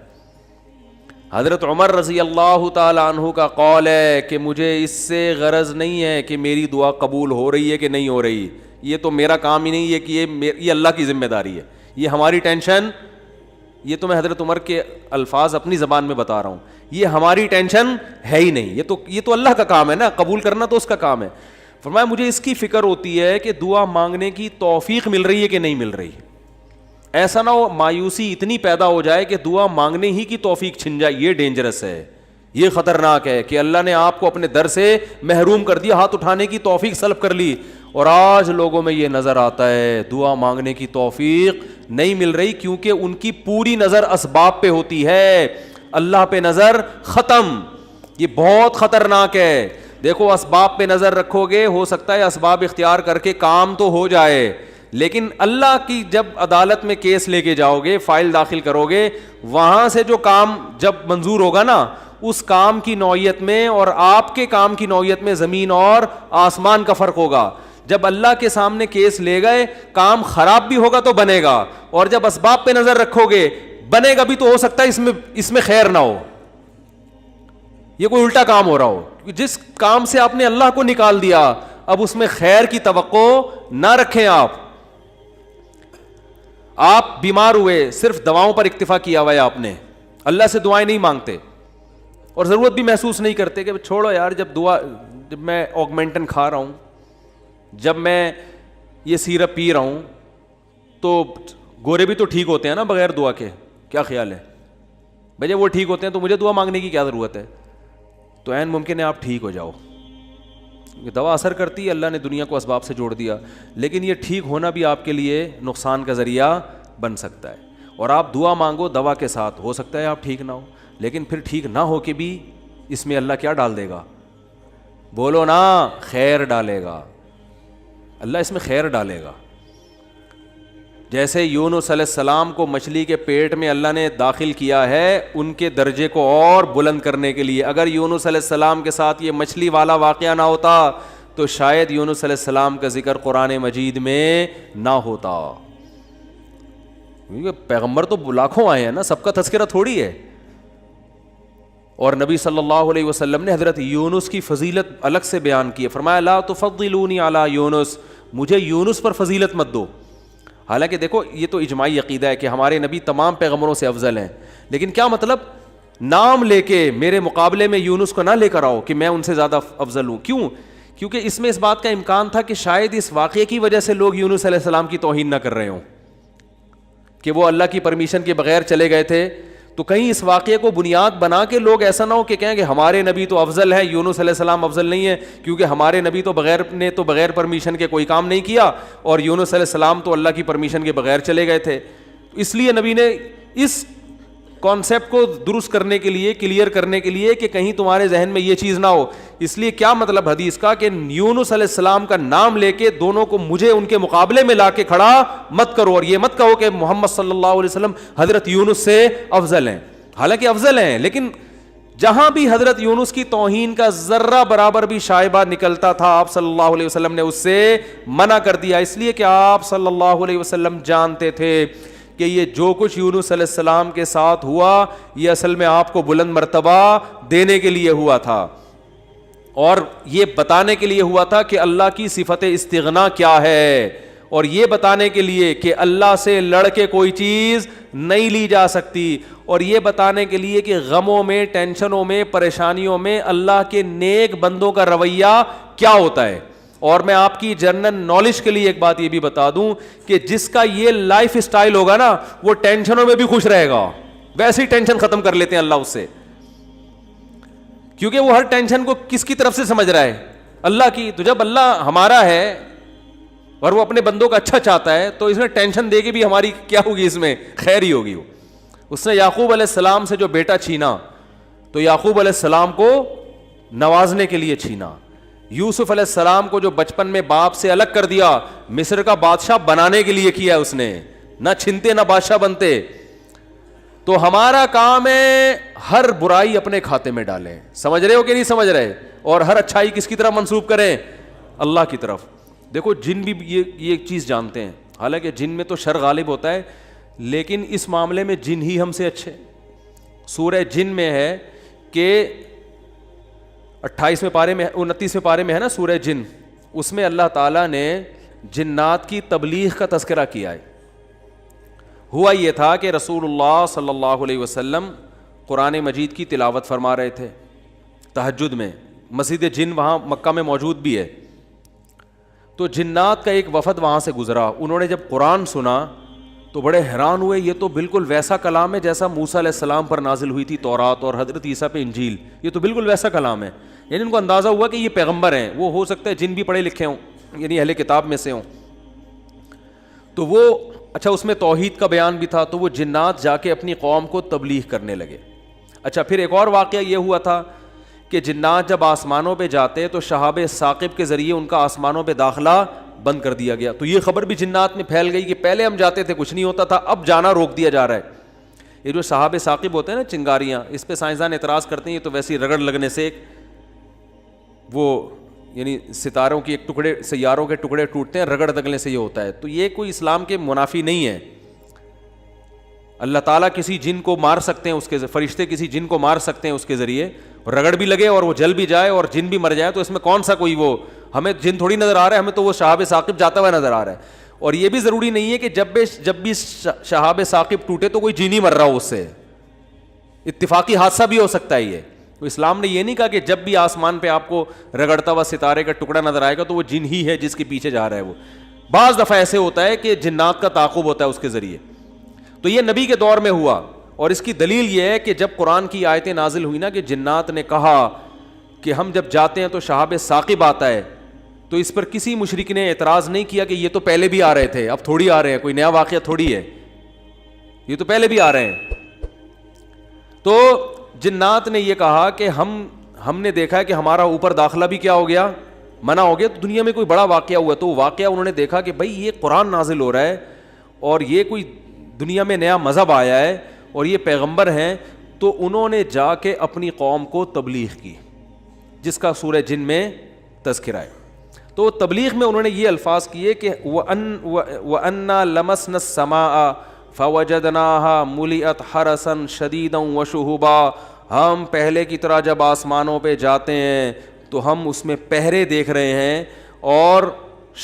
حضرت عمر رضی اللہ تعالی عنہ کا قول ہے کہ مجھے اس سے غرض نہیں ہے کہ میری دعا قبول ہو رہی ہے کہ نہیں ہو رہی, یہ تو میرا کام ہی نہیں ہے کہ یہ اللہ کی ذمہ داری ہے, یہ ہماری ٹینشن. یہ تو میں حضرت عمر کے الفاظ اپنی زبان میں بتا رہا ہوں, یہ ہماری ٹینشن ہے ہی نہیں, یہ تو اللہ کا کام ہے نا, قبول کرنا تو اس کا کام ہے. فرمایا مجھے اس کی فکر ہوتی ہے کہ دعا مانگنے کی توفیق مل رہی ہے کہ نہیں مل رہی. ایسا نہ ہو مایوسی اتنی پیدا ہو جائے کہ دعا مانگنے ہی کی توفیق چھن جائے. یہ ڈینجرس ہے, یہ خطرناک ہے کہ اللہ نے آپ کو اپنے در سے محروم کر دیا, ہاتھ اٹھانے کی توفیق سلب کر لی. اور آج لوگوں میں یہ نظر آتا ہے دعا مانگنے کی توفیق نہیں مل رہی, کیونکہ ان کی پوری نظر اسباب پہ ہوتی ہے, اللہ پہ نظر ختم. یہ بہت خطرناک ہے. دیکھو اسباب پہ نظر رکھو گے, ہو سکتا ہے اسباب اختیار کر کے کام تو ہو جائے, لیکن اللہ کی جب عدالت میں کیس لے کے جاؤ گے, فائل داخل کرو گے, وہاں سے جو کام جب منظور ہوگا نا, اس کام کی نوعیت میں اور آپ کے کام کی نوعیت میں زمین اور آسمان کا فرق ہوگا. جب اللہ کے سامنے کیس لے گئے, کام خراب بھی ہوگا تو بنے گا, اور جب اسباب پہ نظر رکھو گے بنے گا بھی تو ہو سکتا ہے اس میں خیر نہ ہو, یہ کوئی الٹا کام ہو رہا ہو. جس کام سے آپ نے اللہ کو نکال دیا, اب اس میں خیر کی توقع نہ رکھیں. آپ بیمار ہوئے, صرف دواؤں پر اکتفا کیا ہوا ہے آپ نے, اللہ سے دعائیں نہیں مانگتے اور ضرورت بھی محسوس نہیں کرتے کہ چھوڑو یار, جب میں آگمنٹن کھا رہا ہوں, جب میں یہ سیرپ پی رہا ہوں, تو گورے بھی تو ٹھیک ہوتے ہیں نا بغیر دعا کے. کیا خیال ہے بھائی؟ جب وہ ٹھیک ہوتے ہیں تو مجھے دعا مانگنے کی کیا ضرورت ہے؟ تو عین ممکن ہے آپ ٹھیک ہو جاؤ. دوا اثر کرتی ہے, اللہ نے دنیا کو اسباب سے جوڑ دیا, لیکن یہ ٹھیک ہونا بھی آپ کے لیے نقصان کا ذریعہ بن سکتا ہے. اور آپ دعا مانگو دوا کے ساتھ, ہو سکتا ہے آپ ٹھیک نہ ہو, لیکن پھر ٹھیک نہ ہو کے بھی اس میں اللہ کیا ڈال دے گا؟ بولو نا, خیر ڈالے گا. اللہ اس میں خیر ڈالے گا. جیسے یونس علیہ السلام کو مچھلی کے پیٹ میں اللہ نے داخل کیا ہے ان کے درجے کو اور بلند کرنے کے لیے. اگر یونس علیہ السلام کے ساتھ یہ مچھلی والا واقعہ نہ ہوتا تو شاید یونس علیہ السلام کا ذکر قرآن مجید میں نہ ہوتا. پیغمبر تو لاکھوں آئے ہیں نا, سب کا تذکرہ تھوڑی ہے. اور نبی صلی اللہ علیہ وسلم نے حضرت یونس کی فضیلت الگ سے بیان کی ہے. فرمایا لا تفضلونی علی یونس, مجھے یونس پر فضیلت مت دو. حالانکہ دیکھو یہ تو اجماعی عقیدہ ہے کہ ہمارے نبی تمام پیغمبروں سے افضل ہیں, لیکن کیا مطلب نام لے کے میرے مقابلے میں یونس کو نہ لے کر آؤ کہ میں ان سے زیادہ افضل ہوں. کیوں؟ کیونکہ اس میں اس بات کا امکان تھا کہ شاید اس واقعے کی وجہ سے لوگ یونس علیہ السلام کی توہین نہ کر رہے ہوں کہ وہ اللہ کی پرمیشن کے بغیر چلے گئے تھے. تو کہیں اس واقعے کو بنیاد بنا کے لوگ ایسا نہ ہو کہ کہیں کہ ہمارے نبی تو افضل ہے, یونس علیہ السلام افضل نہیں ہے, کیونکہ ہمارے نبی تو بغیر پرمیشن کے کوئی کام نہیں کیا, اور یونس علیہ السلام تو اللہ کی پرمیشن کے بغیر چلے گئے تھے. اس لیے نبی نے اس کانسیپٹ کو درست کرنے کے لیے, کلیئر کرنے کے لیے کہ کہیں تمہارے ذہن میں یہ چیز نہ ہو. اس لیے کیا مطلب حدیث کا کہ یونس علیہ السلام کا نام لے کے دونوں کو مجھے ان کے مقابلے میں لا کے کھڑا مت کرو, اور یہ مت کہو کہ محمد صلی اللہ علیہ وسلم حضرت یونس سے افضل ہیں. حالانکہ افضل ہیں, لیکن جہاں بھی حضرت یونس کی توہین کا ذرہ برابر بھی شائبہ نکلتا تھا آپ صلی اللہ علیہ وسلم نے اس سے منع کر دیا. اس لیے کہ آپ صلی اللہ علیہ وسلم جانتے تھے کہ یہ جو کچھ یونس علیہ السلام کے ساتھ ہوا یہ اصل میں آپ کو بلند مرتبہ دینے کے لیے ہوا تھا, اور یہ بتانے کے لیے ہوا تھا کہ اللہ کی صفت استغنا کیا ہے, اور یہ بتانے کے لیے کہ اللہ سے لڑ کے کوئی چیز نہیں لی جا سکتی، اور یہ بتانے کے لیے کہ غموں میں، ٹینشنوں میں، پریشانیوں میں اللہ کے نیک بندوں کا رویہ کیا ہوتا ہے۔ اور میں آپ کی جنرل نالج کے لیے ایک بات یہ بھی بتا دوں کہ جس کا یہ لائف اسٹائل ہوگا نا، وہ ٹینشنوں میں بھی خوش رہے گا، ویسے ہی ٹینشن ختم کر لیتے ہیں اللہ اس سے، کیونکہ وہ ہر ٹینشن کو کس کی طرف سے سمجھ رہا ہے؟ اللہ کی۔ تو جب اللہ ہمارا ہے اور وہ اپنے بندوں کا اچھا چاہتا ہے تو اس میں ٹینشن دے کے بھی ہماری کیا ہوگی؟ اس میں خیر ہی ہوگی۔ اس نے یعقوب علیہ السلام سے جو بیٹا چھینا تو یعقوب علیہ السلام کو نوازنے کے لیے چھینا، یوسف علیہ السلام کو جو بچپن میں باپ سے الگ کر دیا، مصر کا بادشاہ بنانے کے لیے کیا اس نے، نہ چھنتے نہ بادشاہ بنتے۔ تو ہمارا کام ہے ہر برائی اپنے کھاتے میں ڈالیں، سمجھ رہے ہو کہ نہیں سمجھ رہے؟ اور ہر اچھائی کس کی طرف منسوب کریں؟ اللہ کی طرف۔ دیکھو جن بھی یہ چیز جانتے ہیں، حالانکہ جن میں تو شر غالب ہوتا ہے، لیکن اس معاملے میں جن ہی ہم سے اچھے۔ سورہ جن میں ہے کہ 28ویں پارے میں 29ویں پارے میں ہے نا سورہ جن، اس میں اللہ تعالیٰ نے جنات کی تبلیغ کا تذکرہ کیا ہے۔ ہوا یہ تھا کہ رسول اللہ صلی اللہ علیہ وسلم قرآن مجید کی تلاوت فرما رہے تھے تہجد میں، مسجد جن وہاں مکہ میں موجود بھی ہے۔ تو جنات کا ایک وفد وہاں سے گزرا، انہوں نے جب قرآن سنا تو بڑے حیران ہوئے، یہ تو بالکل ویسا کلام ہے جیسا موسیٰ علیہ السلام پر نازل ہوئی تھی تورات، اور حضرت عیسیٰ پہ انجیل، یہ تو بالکل ویسا کلام ہے۔ یعنی ان کو اندازہ ہوا کہ یہ پیغمبر ہیں، وہ ہو سکتا ہے جن بھی پڑھے لکھے ہوں، یعنی اہل کتاب میں سے ہوں۔ تو وہ اچھا اس میں توحید کا بیان بھی تھا، تو وہ جنات جا کے اپنی قوم کو تبلیغ کرنے لگے۔ اچھا پھر ایک اور واقعہ یہ ہوا تھا کہ جنات جب آسمانوں پہ جاتے تو شہاب ثاقب کے ذریعے ان کا آسمانوں پہ داخلہ بند کر دیا گیا۔ تو یہ خبر بھی جنات میں پھیل گئی کہ پہلے ہم جاتے تھے کچھ نہیں ہوتا تھا، اب جانا روک دیا جا رہا ہے۔ یہ جو شہاب ثاقب ہوتے ہیں نا، چنگاریاں، اس پہ سائنسدان اعتراض کرتے ہیں یہ تو ویسی رگڑ لگنے سے وہ یعنی ستاروں کی ایک ٹکڑے، سیاروں کے ٹکڑے ٹوٹتے ہیں، رگڑ دگنے سے یہ ہوتا ہے۔ تو یہ کوئی اسلام کے منافی نہیں ہے۔ اللہ تعالیٰ کسی جن کو مار سکتے ہیں، اس کے فرشتے کسی جن کو مار سکتے ہیں اس کے ذریعے، رگڑ بھی لگے اور وہ جل بھی جائے اور جن بھی مر جائے، تو اس میں کون سا کوئی وہ ہمیں جن تھوڑی نظر آ رہا ہے، ہمیں تو وہ شہاب ثاقب جاتا ہوا نظر آ رہا ہے۔ اور یہ بھی ضروری نہیں ہے کہ جب بھی شہاب ثاقب ٹوٹے تو کوئی جن ہی مر رہا ہو، اس سے اتفاقی حادثہ بھی ہو سکتا ہے۔ یہ تو اسلام نے یہ نہیں کہا کہ جب بھی آسمان پہ آپ کو رگڑتا ہوا ستارے کا ٹکڑا نظر آئے گا تو وہ جن ہی ہے جس کے پیچھے جا رہا ہے۔ وہ بعض دفعہ ایسے ہوتا ہے کہ جنات کا تعاقب ہوتا ہے اس کے ذریعے۔ تو یہ نبی کے دور میں ہوا، اور اس کی دلیل یہ ہے کہ جب قرآن کی آیتیں نازل ہوئی نا کہ جنات نے کہا کہ ہم جب جاتے ہیں تو شہاب ثاقب آتا ہے، تو اس پر کسی مشرک نے اعتراض نہیں کیا کہ یہ تو پہلے بھی آ رہے تھے، اب تھوڑی آ رہے ہیں، کوئی نیا واقعہ تھوڑی ہے، یہ تو پہلے بھی آ رہے ہیں۔ تو جنات نے یہ کہا کہ ہم نے دیکھا ہے کہ ہمارا اوپر داخلہ بھی کیا ہو گیا، منع ہو گیا، تو دنیا میں کوئی بڑا واقعہ ہوا، تو واقعہ انہوں نے دیکھا کہ بھائی یہ قرآن نازل ہو رہا ہے اور یہ کوئی دنیا میں نیا مذہب آیا ہے اور یہ پیغمبر ہیں، تو انہوں نے جا کے اپنی قوم کو تبلیغ کی، جس کا سورہ جن میں تذکرہ ہے۔ تو تبلیغ میں انہوں نے یہ الفاظ کیے کہ وَأَنَّا لَمَسْنَا السَّمَاءَ فَوَجَدْنَاهَا مُلِئَتْ حَرَسًا شَدِيدًا وَشُهُبًا، ہم پہلے کی طرح جب آسمانوں پہ جاتے ہیں تو ہم اس میں پہرے دیکھ رہے ہیں اور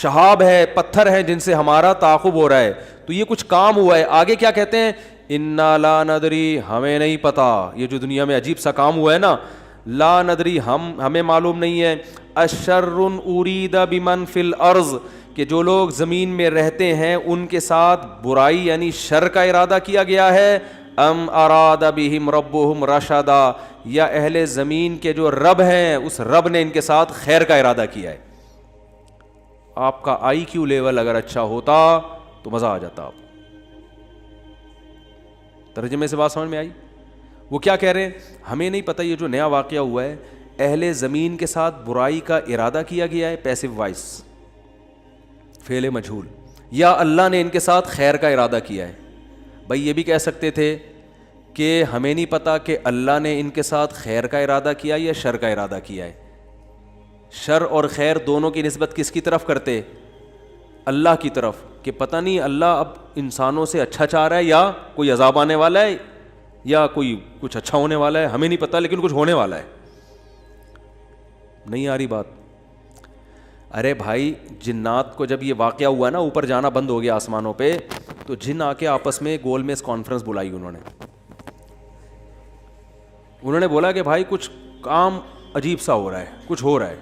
شہاب ہے، پتھر ہیں جن سے ہمارا تعاقب ہو رہا ہے۔ تو یہ کچھ کام ہوا ہے۔ آگے کیا کہتے ہیں؟ اِنَّا لَا نَدْرِي، ہمیں نہیں پتا، یہ جو دنیا میں عجیب سا کام ہوا ہے نا، لا ندری، ہمیں معلوم نہیں ہے، اشر ارید بمن فی الارض، کہ جو لوگ زمین میں رہتے ہیں ان کے ساتھ برائی یعنی شر کا ارادہ کیا گیا ہے، ام اراد بہم ربہم رشدا، یا اہل زمین کے جو رب ہیں اس رب نے ان کے ساتھ خیر کا ارادہ کیا ہے۔ آپ کا آئی کیو لیول اگر اچھا ہوتا تو مزہ آ جاتا۔ آپ ترجمے سے بات سمجھ میں آئی؟ وہ کیا کہہ رہے ہیں؟ ہمیں نہیں پتہ یہ جو نیا واقعہ ہوا ہے، اہل زمین کے ساتھ برائی کا ارادہ کیا گیا ہے، پیسو وائس، فعل مجہول، یا اللہ نے ان کے ساتھ خیر کا ارادہ کیا ہے۔ بھائی یہ بھی کہہ سکتے تھے کہ ہمیں نہیں پتہ کہ اللہ نے ان کے ساتھ خیر کا ارادہ کیا یا شر کا ارادہ کیا ہے۔ شر اور خیر دونوں کی نسبت کس کی طرف کرتے؟ اللہ کی طرف، کہ پتہ نہیں اللہ اب انسانوں سے اچھا چاہ رہا ہے یا کوئی عذاب آنے والا ہے یا کوئی کچھ اچھا ہونے والا ہے، ہمیں نہیں پتہ لیکن کچھ ہونے والا ہے۔ نہیں آ رہی بات؟ ارے بھائی جنات کو جب یہ واقعہ ہوا نا، اوپر جانا بند ہو گیا آسمانوں پہ، تو تو جن آ کے آپس میں گول میز کانفرنس بلائی انہوں نے بولا کہ بھائی کچھ کام عجیب سا ہو رہا ہے, کچھ ہو رہا ہے,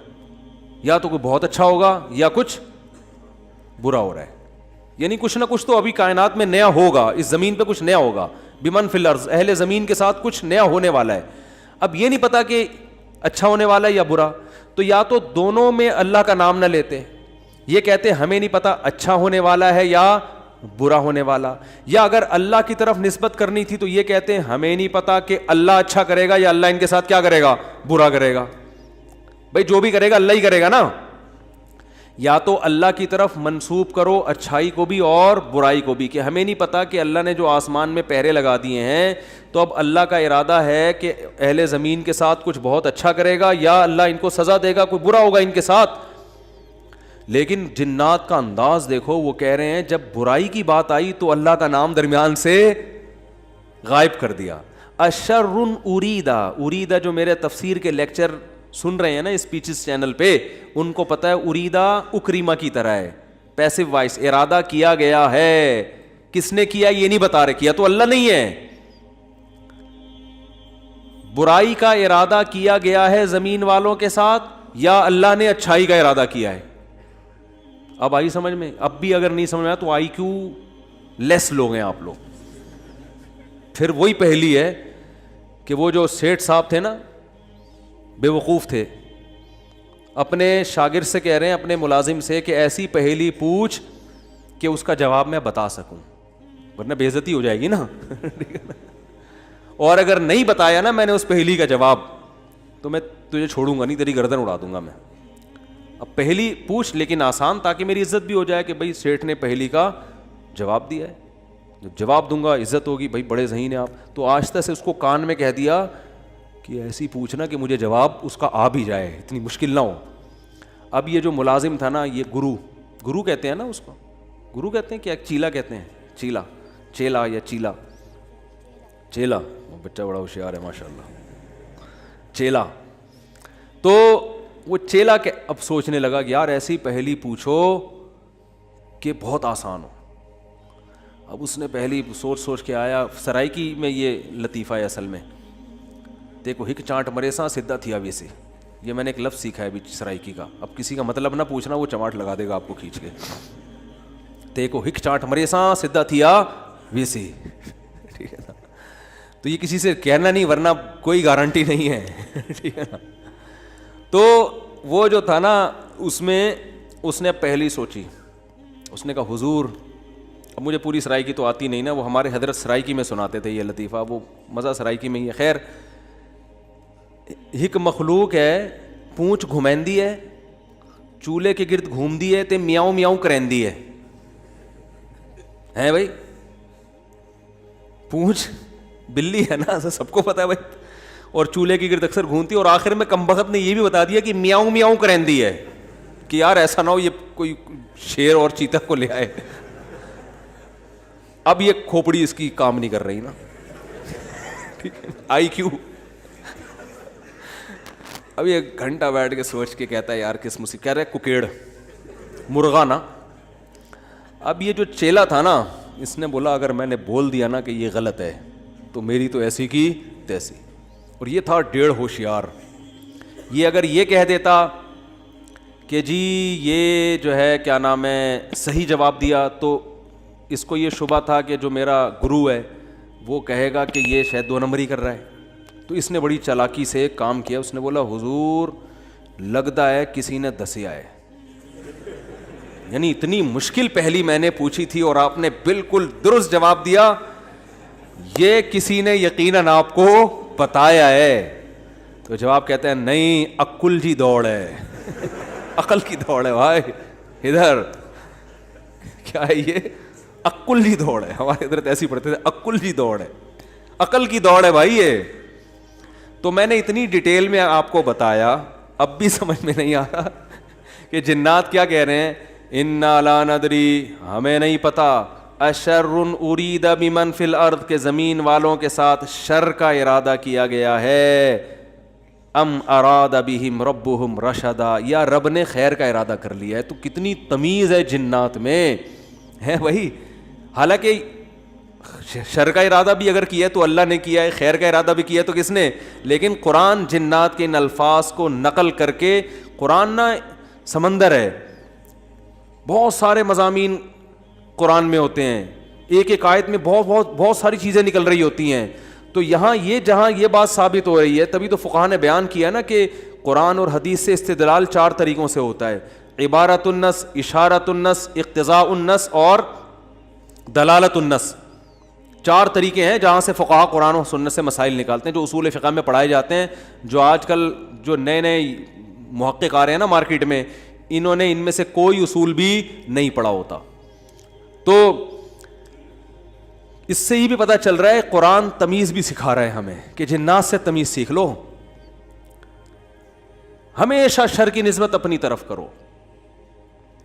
یا تو کوئی بہت اچھا ہوگا یا کچھ برا ہو رہا ہے, یعنی کچھ نہ کچھ تو ابھی کائنات میں نیا ہوگا, اس زمین پہ کچھ نیا ہوگا, بمن فی الارض, اہل زمین کے ساتھ کچھ نیا ہونے والا ہے. اب یہ نہیں پتا کہ اچھا ہونے والا ہے یا برا, تو یا تو دونوں میں اللہ کا نام نہ لیتے, یہ کہتے ہمیں نہیں پتا اچھا ہونے والا ہے یا برا ہونے والا, یا اگر اللہ کی طرف نسبت کرنی تھی تو یہ کہتے ہیں ہمیں نہیں پتا کہ اللہ اچھا کرے گا یا اللہ ان کے ساتھ کیا کرے گا, برا کرے گا. بھائی جو بھی کرے گا اللہ ہی کرے گا نا. یا تو اللہ کی طرف منسوب کرو اچھائی کو بھی اور برائی کو بھی, کہ ہمیں نہیں پتا کہ اللہ نے جو آسمان میں پہرے لگا دیے ہیں تو اب اللہ کا ارادہ ہے کہ اہل زمین کے ساتھ کچھ بہت اچھا کرے گا یا اللہ ان کو سزا دے گا, کوئی برا ہوگا ان کے ساتھ. لیکن جنات کا انداز دیکھو, وہ کہہ رہے ہیں جب برائی کی بات آئی تو اللہ کا نام درمیان سے غائب کر دیا. اشر اریدا, اریدا جو میرے تفسیر کے لیکچر سن رہے ہیں نا اسپیچز چینل پہ, ان کو پتا ہے اریدا اکریما کی طرح ہے, پیسو وائس, ارادہ کیا گیا ہے. کس نے کیا یہ نہیں بتا رہے, کیا تو اللہ نہیں ہے. برائی کا ارادہ کیا گیا ہے زمین والوں کے ساتھ یا اللہ نے اچھائی کا ارادہ کیا ہے. اب آئی سمجھ میں؟ اب بھی اگر نہیں سمجھ میں آیا تو آئی کیو لیس لوگ ہیں آپ لوگ. پھر وہی پہلی ہے کہ وہ جو سیٹھ صاحب تھے نا, بے وقوف تھے, اپنے شاگرد سے کہہ رہے ہیں, اپنے ملازم سے, کہ ایسی پہیلی پوچھ کہ اس کا جواب میں بتا سکوں, ورنہ بے عزتی ہو جائے گی نا. اور اگر نہیں بتایا نا میں نے اس پہیلی کا جواب تو میں تجھے چھوڑوں گا نہیں, تیری گردن اڑا دوں گا میں. اب پہلی پوچھ لیکن آسان, تاکہ میری عزت بھی ہو جائے کہ بھائی سیٹھ نے پہلی کا جواب دیا ہے, جب جواب دوں گا عزت ہوگی, بھائی بڑے ذہین ہیں آپ. تو آہستہ سے اس کو کان میں کہہ دیا کہ ایسی پوچھنا کہ مجھے جواب اس کا آ بھی جائے, اتنی مشکل نہ ہو. اب یہ جو ملازم تھا نا, یہ گرو کہتے ہیں نا اس کو, گرو کہتے ہیں کیا, چیلا کہتے ہیں, چیلا یا چیلا, بچہ بڑا ہوشیار ہے ماشاء اللہ, چیلا. تو وہ چیلا کے اب سوچنے لگا کہ یار ایسی پہلی پوچھو کہ بہت آسان ہو. اب اس نے پہلی سوچ کے آیا, سرائکی میں یہ لطیفہ ہے اصل میں, دیکھو ہک چانٹ مرے سا سدھا تھیا ویسے, یہ میں نے ایک لفظ سیکھا ہے ابھی سرائکی کا. اب کسی کا مطلب نہ پوچھنا, وہ چماٹ لگا دے گا آپ کو کھینچ کے. دیکھو ہک چانٹ مرے سا سدھا تھیا ویسے, ٹھیک ہے نا. تو یہ کسی سے کہنا نہیں, ورنہ کوئی گارنٹی نہیں ہے, ٹھیک ہے نا. تو وہ جو تھا نا, اس میں اس نے پہلی سوچی, اس نے کہا حضور, اب مجھے پوری سرائکی تو آتی نہیں نا, وہ ہمارے حضرت سرائکی میں سناتے تھے یہ لطیفہ, وہ مزہ سرائکی میں ہی ہے. خیر, ہک مخلوق ہے, پونچھ گھمیندی ہے, چولہے کے گرد گھومدی ہے تے میاؤں میاؤں کریندی ہے. ہیں بھائی, پونچھ بلی ہے نا, سب کو پتا ہے بھائی, اور چولہے کی گرد اکثر گھومتی ہے, اور آخر میں کمبخت نے یہ بھی بتا دیا کہ میاؤں میاؤں کریندی ہے, کہ یار ایسا نہ ہو یہ کوئی شیر اور چیتا کو لے آئے. اب یہ کھوپڑی اس کی کام نہیں کر رہی نا, ٹھیک ہے, آئی کیو. اب یہ گھنٹہ بیٹھ کے سوچ کے کہتا ہے یار کس مصیبت, کہہ رہے ککیڑ مرغا نا. اب یہ جو چیلا تھا نا, اس نے بولا اگر میں نے بول دیا نا کہ یہ غلط ہے تو میری تو ایسی کی تیسی. اور یہ تھا ڈیڑھ ہوشیار. یہ اگر یہ کہہ دیتا کہ جی یہ جو ہے کیا نام ہے صحیح جواب دیا, تو اس کو یہ شبہ تھا کہ جو میرا گرو ہے وہ کہے گا کہ یہ شاید 2 نمبری کر رہا ہے. تو اس نے بڑی چالاکی سے کام کیا, اس نے بولا حضور لگتا ہے کسی نے دسیا ہے, یعنی اتنی مشکل پہلی میں نے پوچھی تھی اور آپ نے بالکل درست جواب دیا, یہ کسی نے یقیناً آپ کو بتایا ہے. تو جواب کہتے ہیں نہیں, عقل جی دوڑ ہے, عقل کی دوڑ ہے بھائی, ادھر کیا ہے یہ عقل جی دوڑ ہے. ہمارے ادھر ایسی پڑھتے تھے, عقل جی دوڑ ہے, عقل کی دوڑ ہے بھائی یہ. تو میں نے اتنی ڈیٹیل میں آپ کو بتایا, اب بھی سمجھ میں نہیں آ رہا کہ جنات کیا کہہ رہے ہیں, انا لا ندری, ہمیں نہیں پتا, اشر ارید بمن فی الارض, کے زمین والوں کے ساتھ شر کا ارادہ کیا گیا ہے, ام اراد بہم ربہم رشدا, یا رب نے خیر کا ارادہ کر لیا ہے. تو کتنی تمیز ہے جنات میں, ہے بھائی. حالانکہ شر کا ارادہ بھی اگر کیا ہے تو اللہ نے کیا ہے, خیر کا ارادہ بھی کیا ہے تو کس نے, لیکن قرآن جنات کے ان الفاظ کو نقل کر کے, قرآن نا سمندر ہے, بہت سارے مضامین قرآن میں ہوتے ہیں, ایک ایک آیت میں بہت ساری چیزیں نکل رہی ہوتی ہیں. تو یہاں یہ جہاں یہ بات ثابت ہو رہی ہے, تبھی تو فقہاء نے بیان کیا نا کہ قرآن اور حدیث سے استدلال 4 طریقوں سے ہوتا ہے, عبارت النص, اشارت النص, اقتضاء النص اور دلالت النص. 4 طریقے ہیں جہاں سے فقہاء قرآن و سنت سے مسائل نکالتے ہیں, جو اصول فقہ میں پڑھائے جاتے ہیں. جو آج کل جو نئے محقق آ رہے ہیں نا مارکیٹ میں, انہوں نے ان میں سے کوئی اصول بھی نہیں پڑھا ہوتا. تو اس سے یہ بھی پتہ چل رہا ہے قرآن تمیز بھی سکھا رہا ہے ہمیں کہ جنات سے تمیز سیکھ لو, ہمیشہ شر کی نسبت اپنی طرف کرو.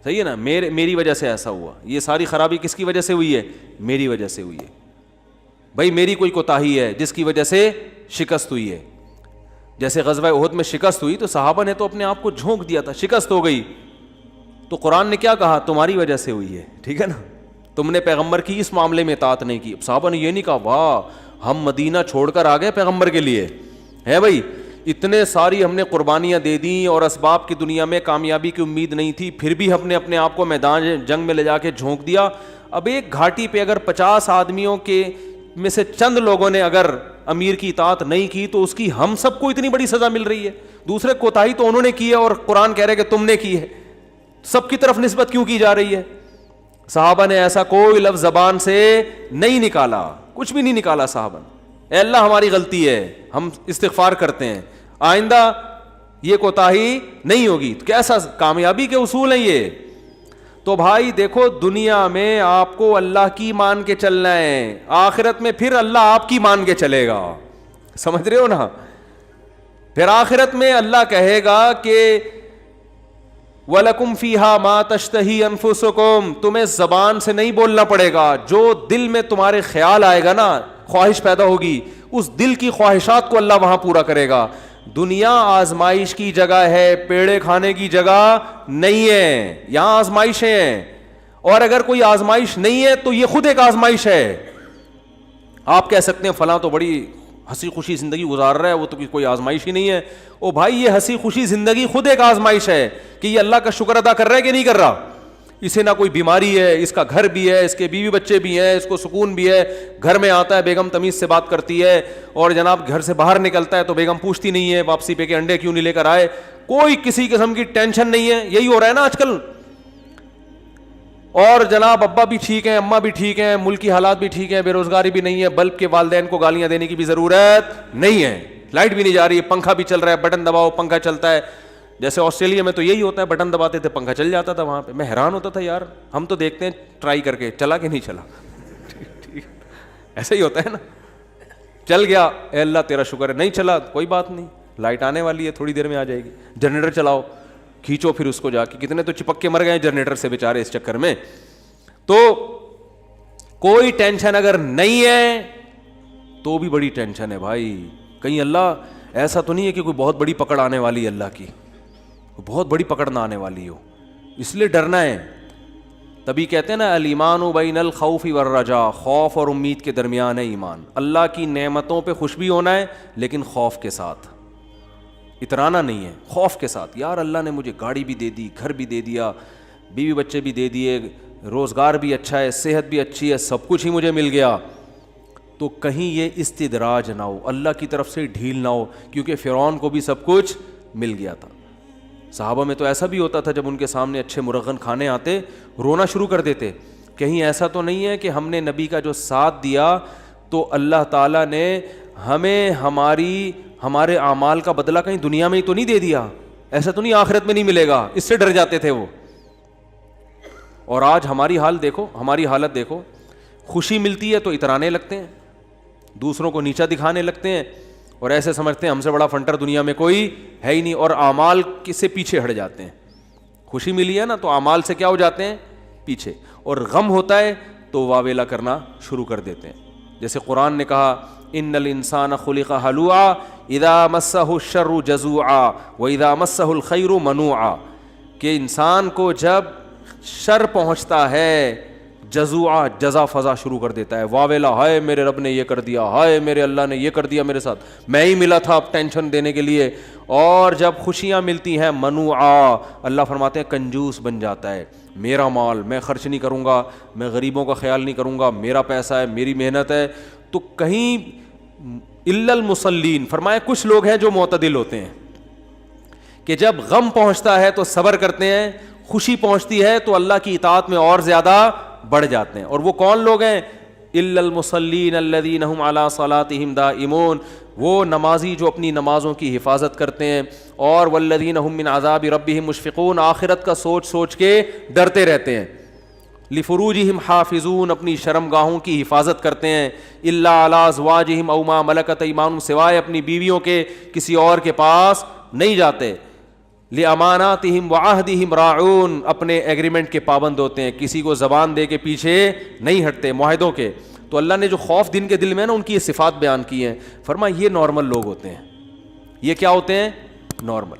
صحیح ہے نا, میری وجہ سے ایسا ہوا, یہ ساری خرابی کس کی وجہ سے ہوئی ہے, میری وجہ سے ہوئی ہے. بھائی میری کوئی کوتاہی ہے جس کی وجہ سے شکست ہوئی ہے. جیسے غزوہ احد میں شکست ہوئی تو صحابہ نے تو اپنے آپ کو جھونک دیا تھا, شکست ہو گئی تو قرآن نے کیا کہا, تمہاری وجہ سے ہوئی ہے. ٹھیک ہے نا, تم نے پیغمبر کی اس معاملے میں اطاعت نہیں کی. صحابہ نے یہ نہیں کہا واہ ہم مدینہ چھوڑ کر آ گئے پیغمبر کے لیے, ہے بھائی اتنے ساری ہم نے قربانیاں دے دیں اور اسباب کی دنیا میں کامیابی کی امید نہیں تھی, پھر بھی ہم نے اپنے آپ کو میدان جنگ میں لے جا کے جھونک دیا. اب ایک گھاٹی پہ اگر 50 آدمیوں کے میں سے چند لوگوں نے اگر امیر کی اطاعت نہیں کی تو اس کی ہم سب کو اتنی بڑی سزا مل رہی ہے. دوسرے کوتاہی تو انہوں نے کی ہے اور قرآن کہہ رہے کہ تم نے کی ہے, سب کی طرف نسبت کیوں کی جا رہی ہے؟ صحابہ نے ایسا کوئی لفظ زبان سے نہیں نکالا, کچھ بھی نہیں نکالا صحابہ نے. اے اللہ ہماری غلطی ہے, ہم استغفار کرتے ہیں, آئندہ یہ کوتاہی نہیں ہوگی. کیسا کامیابی کے اصول ہیں یہ. تو بھائی دیکھو دنیا میں آپ کو اللہ کی مان کے چلنا ہے, آخرت میں پھر اللہ آپ کی مان کے چلے گا. سمجھ رہے ہو نا, پھر آخرت میں اللہ کہے گا کہ وَلَكُمْ فِيهَا مَا تَشْتَهِي أَنفُسُكُمْ, تمہیں زبان سے نہیں بولنا پڑے گا, جو دل میں تمہارے خیال آئے گا نا, خواہش پیدا ہوگی, اس دل کی خواہشات کو اللہ وہاں پورا کرے گا. دنیا آزمائش کی جگہ ہے, پیڑے کھانے کی جگہ نہیں ہے, یہاں آزمائشیں ہیں. اور اگر کوئی آزمائش نہیں ہے تو یہ خود ایک آزمائش ہے. آپ کہہ سکتے ہیں فلاں تو بڑی ہنسی خوشی زندگی گزار رہا ہے, وہ تو کوئی آزمائش ہی نہیں ہے. او بھائی یہ ہنسی خوشی زندگی خود ایک آزمائش ہے کہ یہ اللہ کا شکر ادا کر رہا ہے کہ نہیں کر رہا. اسے نہ کوئی بیماری ہے, اس کا گھر بھی ہے, اس کے بیوی بچے بھی ہیں, اس کو سکون بھی ہے, گھر میں آتا ہے بیگم تمیز سے بات کرتی ہے, اور جناب گھر سے باہر نکلتا ہے تو بیگم پوچھتی نہیں ہے واپسی پہ کہ انڈے کیوں نہیں لے کر آئے, کوئی کسی قسم کی ٹینشن نہیں ہے. یہی ہو رہا ہے نا آج کل. اور جناب ابا بھی ٹھیک ہیں, اماں بھی ٹھیک ہیں, ملک کی حالات بھی ٹھیک ہیں, بے روزگاری بھی نہیں ہے, بلب کے والدین کو گالیاں دینے کی بھی ضرورت نہیں ہے, لائٹ بھی نہیں جا رہی ہے, پنکھا بھی چل رہا ہے, بٹن دباؤ پنکھا چلتا ہے. جیسے آسٹریلیا میں تو یہی ہوتا ہے, بٹن دباتے تھے پنکھا چل جاتا تھا. وہاں پہ میں حیران ہوتا تھا یار, ہم تو دیکھتے ہیں ٹرائی کر کے چلا کہ نہیں چلا. ایسا ہی ہوتا ہے نا, چل گیا اے اللہ تیرا شکر ہے, نہیں چلا کوئی بات نہیں, لائٹ آنے والی ہے تھوڑی دیر میں آ جائے گی. جنریٹر چلاؤ, کھینچو پھر اس کو جا کے, کتنے تو چپک کے مر گئے جنریٹر سے بیچارے اس چکر میں. تو کوئی ٹینشن اگر نہیں ہے تو بھی بڑی ٹینشن ہے بھائی. کہیں اللہ ایسا تو نہیں ہے کہ کوئی بہت بڑی پکڑ آنے والی ہے, اللہ کی بہت بڑی پکڑ نہ آنے والی ہو, اس لیے ڈرنا ہے. تبھی کہتے ہیں نا الایمان بین الخوف والرجاء, خوف اور امید کے درمیان ہے ایمان. اللہ کی نعمتوں پہ خوش بھی ہونا ہے لیکن خوف کے ساتھ, اترانا نہیں ہے, خوف کے ساتھ. یار اللہ نے مجھے گاڑی بھی دے دی, گھر بھی دے دیا, بیوی بچے بھی دے دیے, روزگار بھی اچھا ہے, صحت بھی اچھی ہے, سب کچھ ہی مجھے مل گیا. تو کہیں یہ استدراج نہ ہو, اللہ کی طرف سے ڈھیل نہ ہو, کیونکہ فرعون کو بھی سب کچھ مل گیا تھا. صحابہ میں تو ایسا بھی ہوتا تھا جب ان کے سامنے اچھے مرغن کھانے آتے رونا شروع کر دیتے. کہیں ایسا تو نہیں ہے کہ ہم نے نبی کا جو ساتھ دیا تو اللہ تعالیٰ نے ہمیں ہمارے اعمال کا بدلہ کہیں دنیا میں ہی تو نہیں دے دیا, ایسا تو نہیں آخرت میں نہیں ملے گا, اس سے ڈر جاتے تھے وہ. اور آج ہماری حال دیکھو, ہماری حالت دیکھو, خوشی ملتی ہے تو اترانے لگتے ہیں, دوسروں کو نیچا دکھانے لگتے ہیں, اور ایسے سمجھتے ہیں ہم سے بڑا فنٹر دنیا میں کوئی ہے ہی نہیں, اور اعمال سے پیچھے ہٹ جاتے ہیں. خوشی ملی ہے نا تو اعمال سے کیا ہو جاتے ہیں, پیچھے, اور غم ہوتا ہے تو واویلا کرنا شروع کر دیتے ہیں. جیسے قرآن نے کہا ان الانسان خلق ہلوعا اذا مسہ الشر جزوعا واذا مسہ الخیر منوعا, کہ انسان کو جب شر پہنچتا ہے, جزوعہ جزا فضا شروع کر دیتا ہے, واویلا ہائے میرے رب نے یہ کر دیا, ہائے میرے اللہ نے یہ کر دیا میرے ساتھ, میں ہی ملا تھا اب ٹینشن دینے کے لیے. اور جب خوشیاں ملتی ہیں منوعا, اللہ فرماتے ہیں کنجوس بن جاتا ہے, میرا مال میں خرچ نہیں کروں گا, میں غریبوں کا خیال نہیں کروں گا, میرا پیسہ ہے, میری محنت ہے. تو کہیں الا المصلین فرمایا کچھ لوگ ہیں جو معتدل ہوتے ہیں کہ جب غم پہنچتا ہے تو صبر کرتے ہیں, خوشی پہنچتی ہے تو اللہ کی اطاعت میں اور زیادہ بڑھ جاتے ہیں. اور وہ کون لوگ ہیں؟ الا المصلین الذین هم علی صلاتهم دائمون, وہ نمازی جو اپنی نمازوں کی حفاظت کرتے ہیں. اور والذین هم من عذاب ربهم مشفقون, آخرت کا سوچ سوچ کے ڈرتے رہتے ہیں. لفروجہم حافظون, اپنی شرمگاہوں کی حفاظت کرتے ہیں. الا علی ازواجہم او ما ملکت ایمانہم, سوائے اپنی بیویوں کے کسی اور کے پاس نہیں جاتے. لاماناتہم وعہدہم راعون, اپنے ایگریمنٹ کے پابند ہوتے ہیں, کسی کو زبان دے کے پیچھے نہیں ہٹتے معاہدوں کے. تو اللہ نے جو خوف دن کے دل میں نا ان کی یہ صفات بیان کی ہیں, فرمایا یہ نارمل لوگ ہوتے ہیں. یہ کیا ہوتے ہیں؟ نارمل.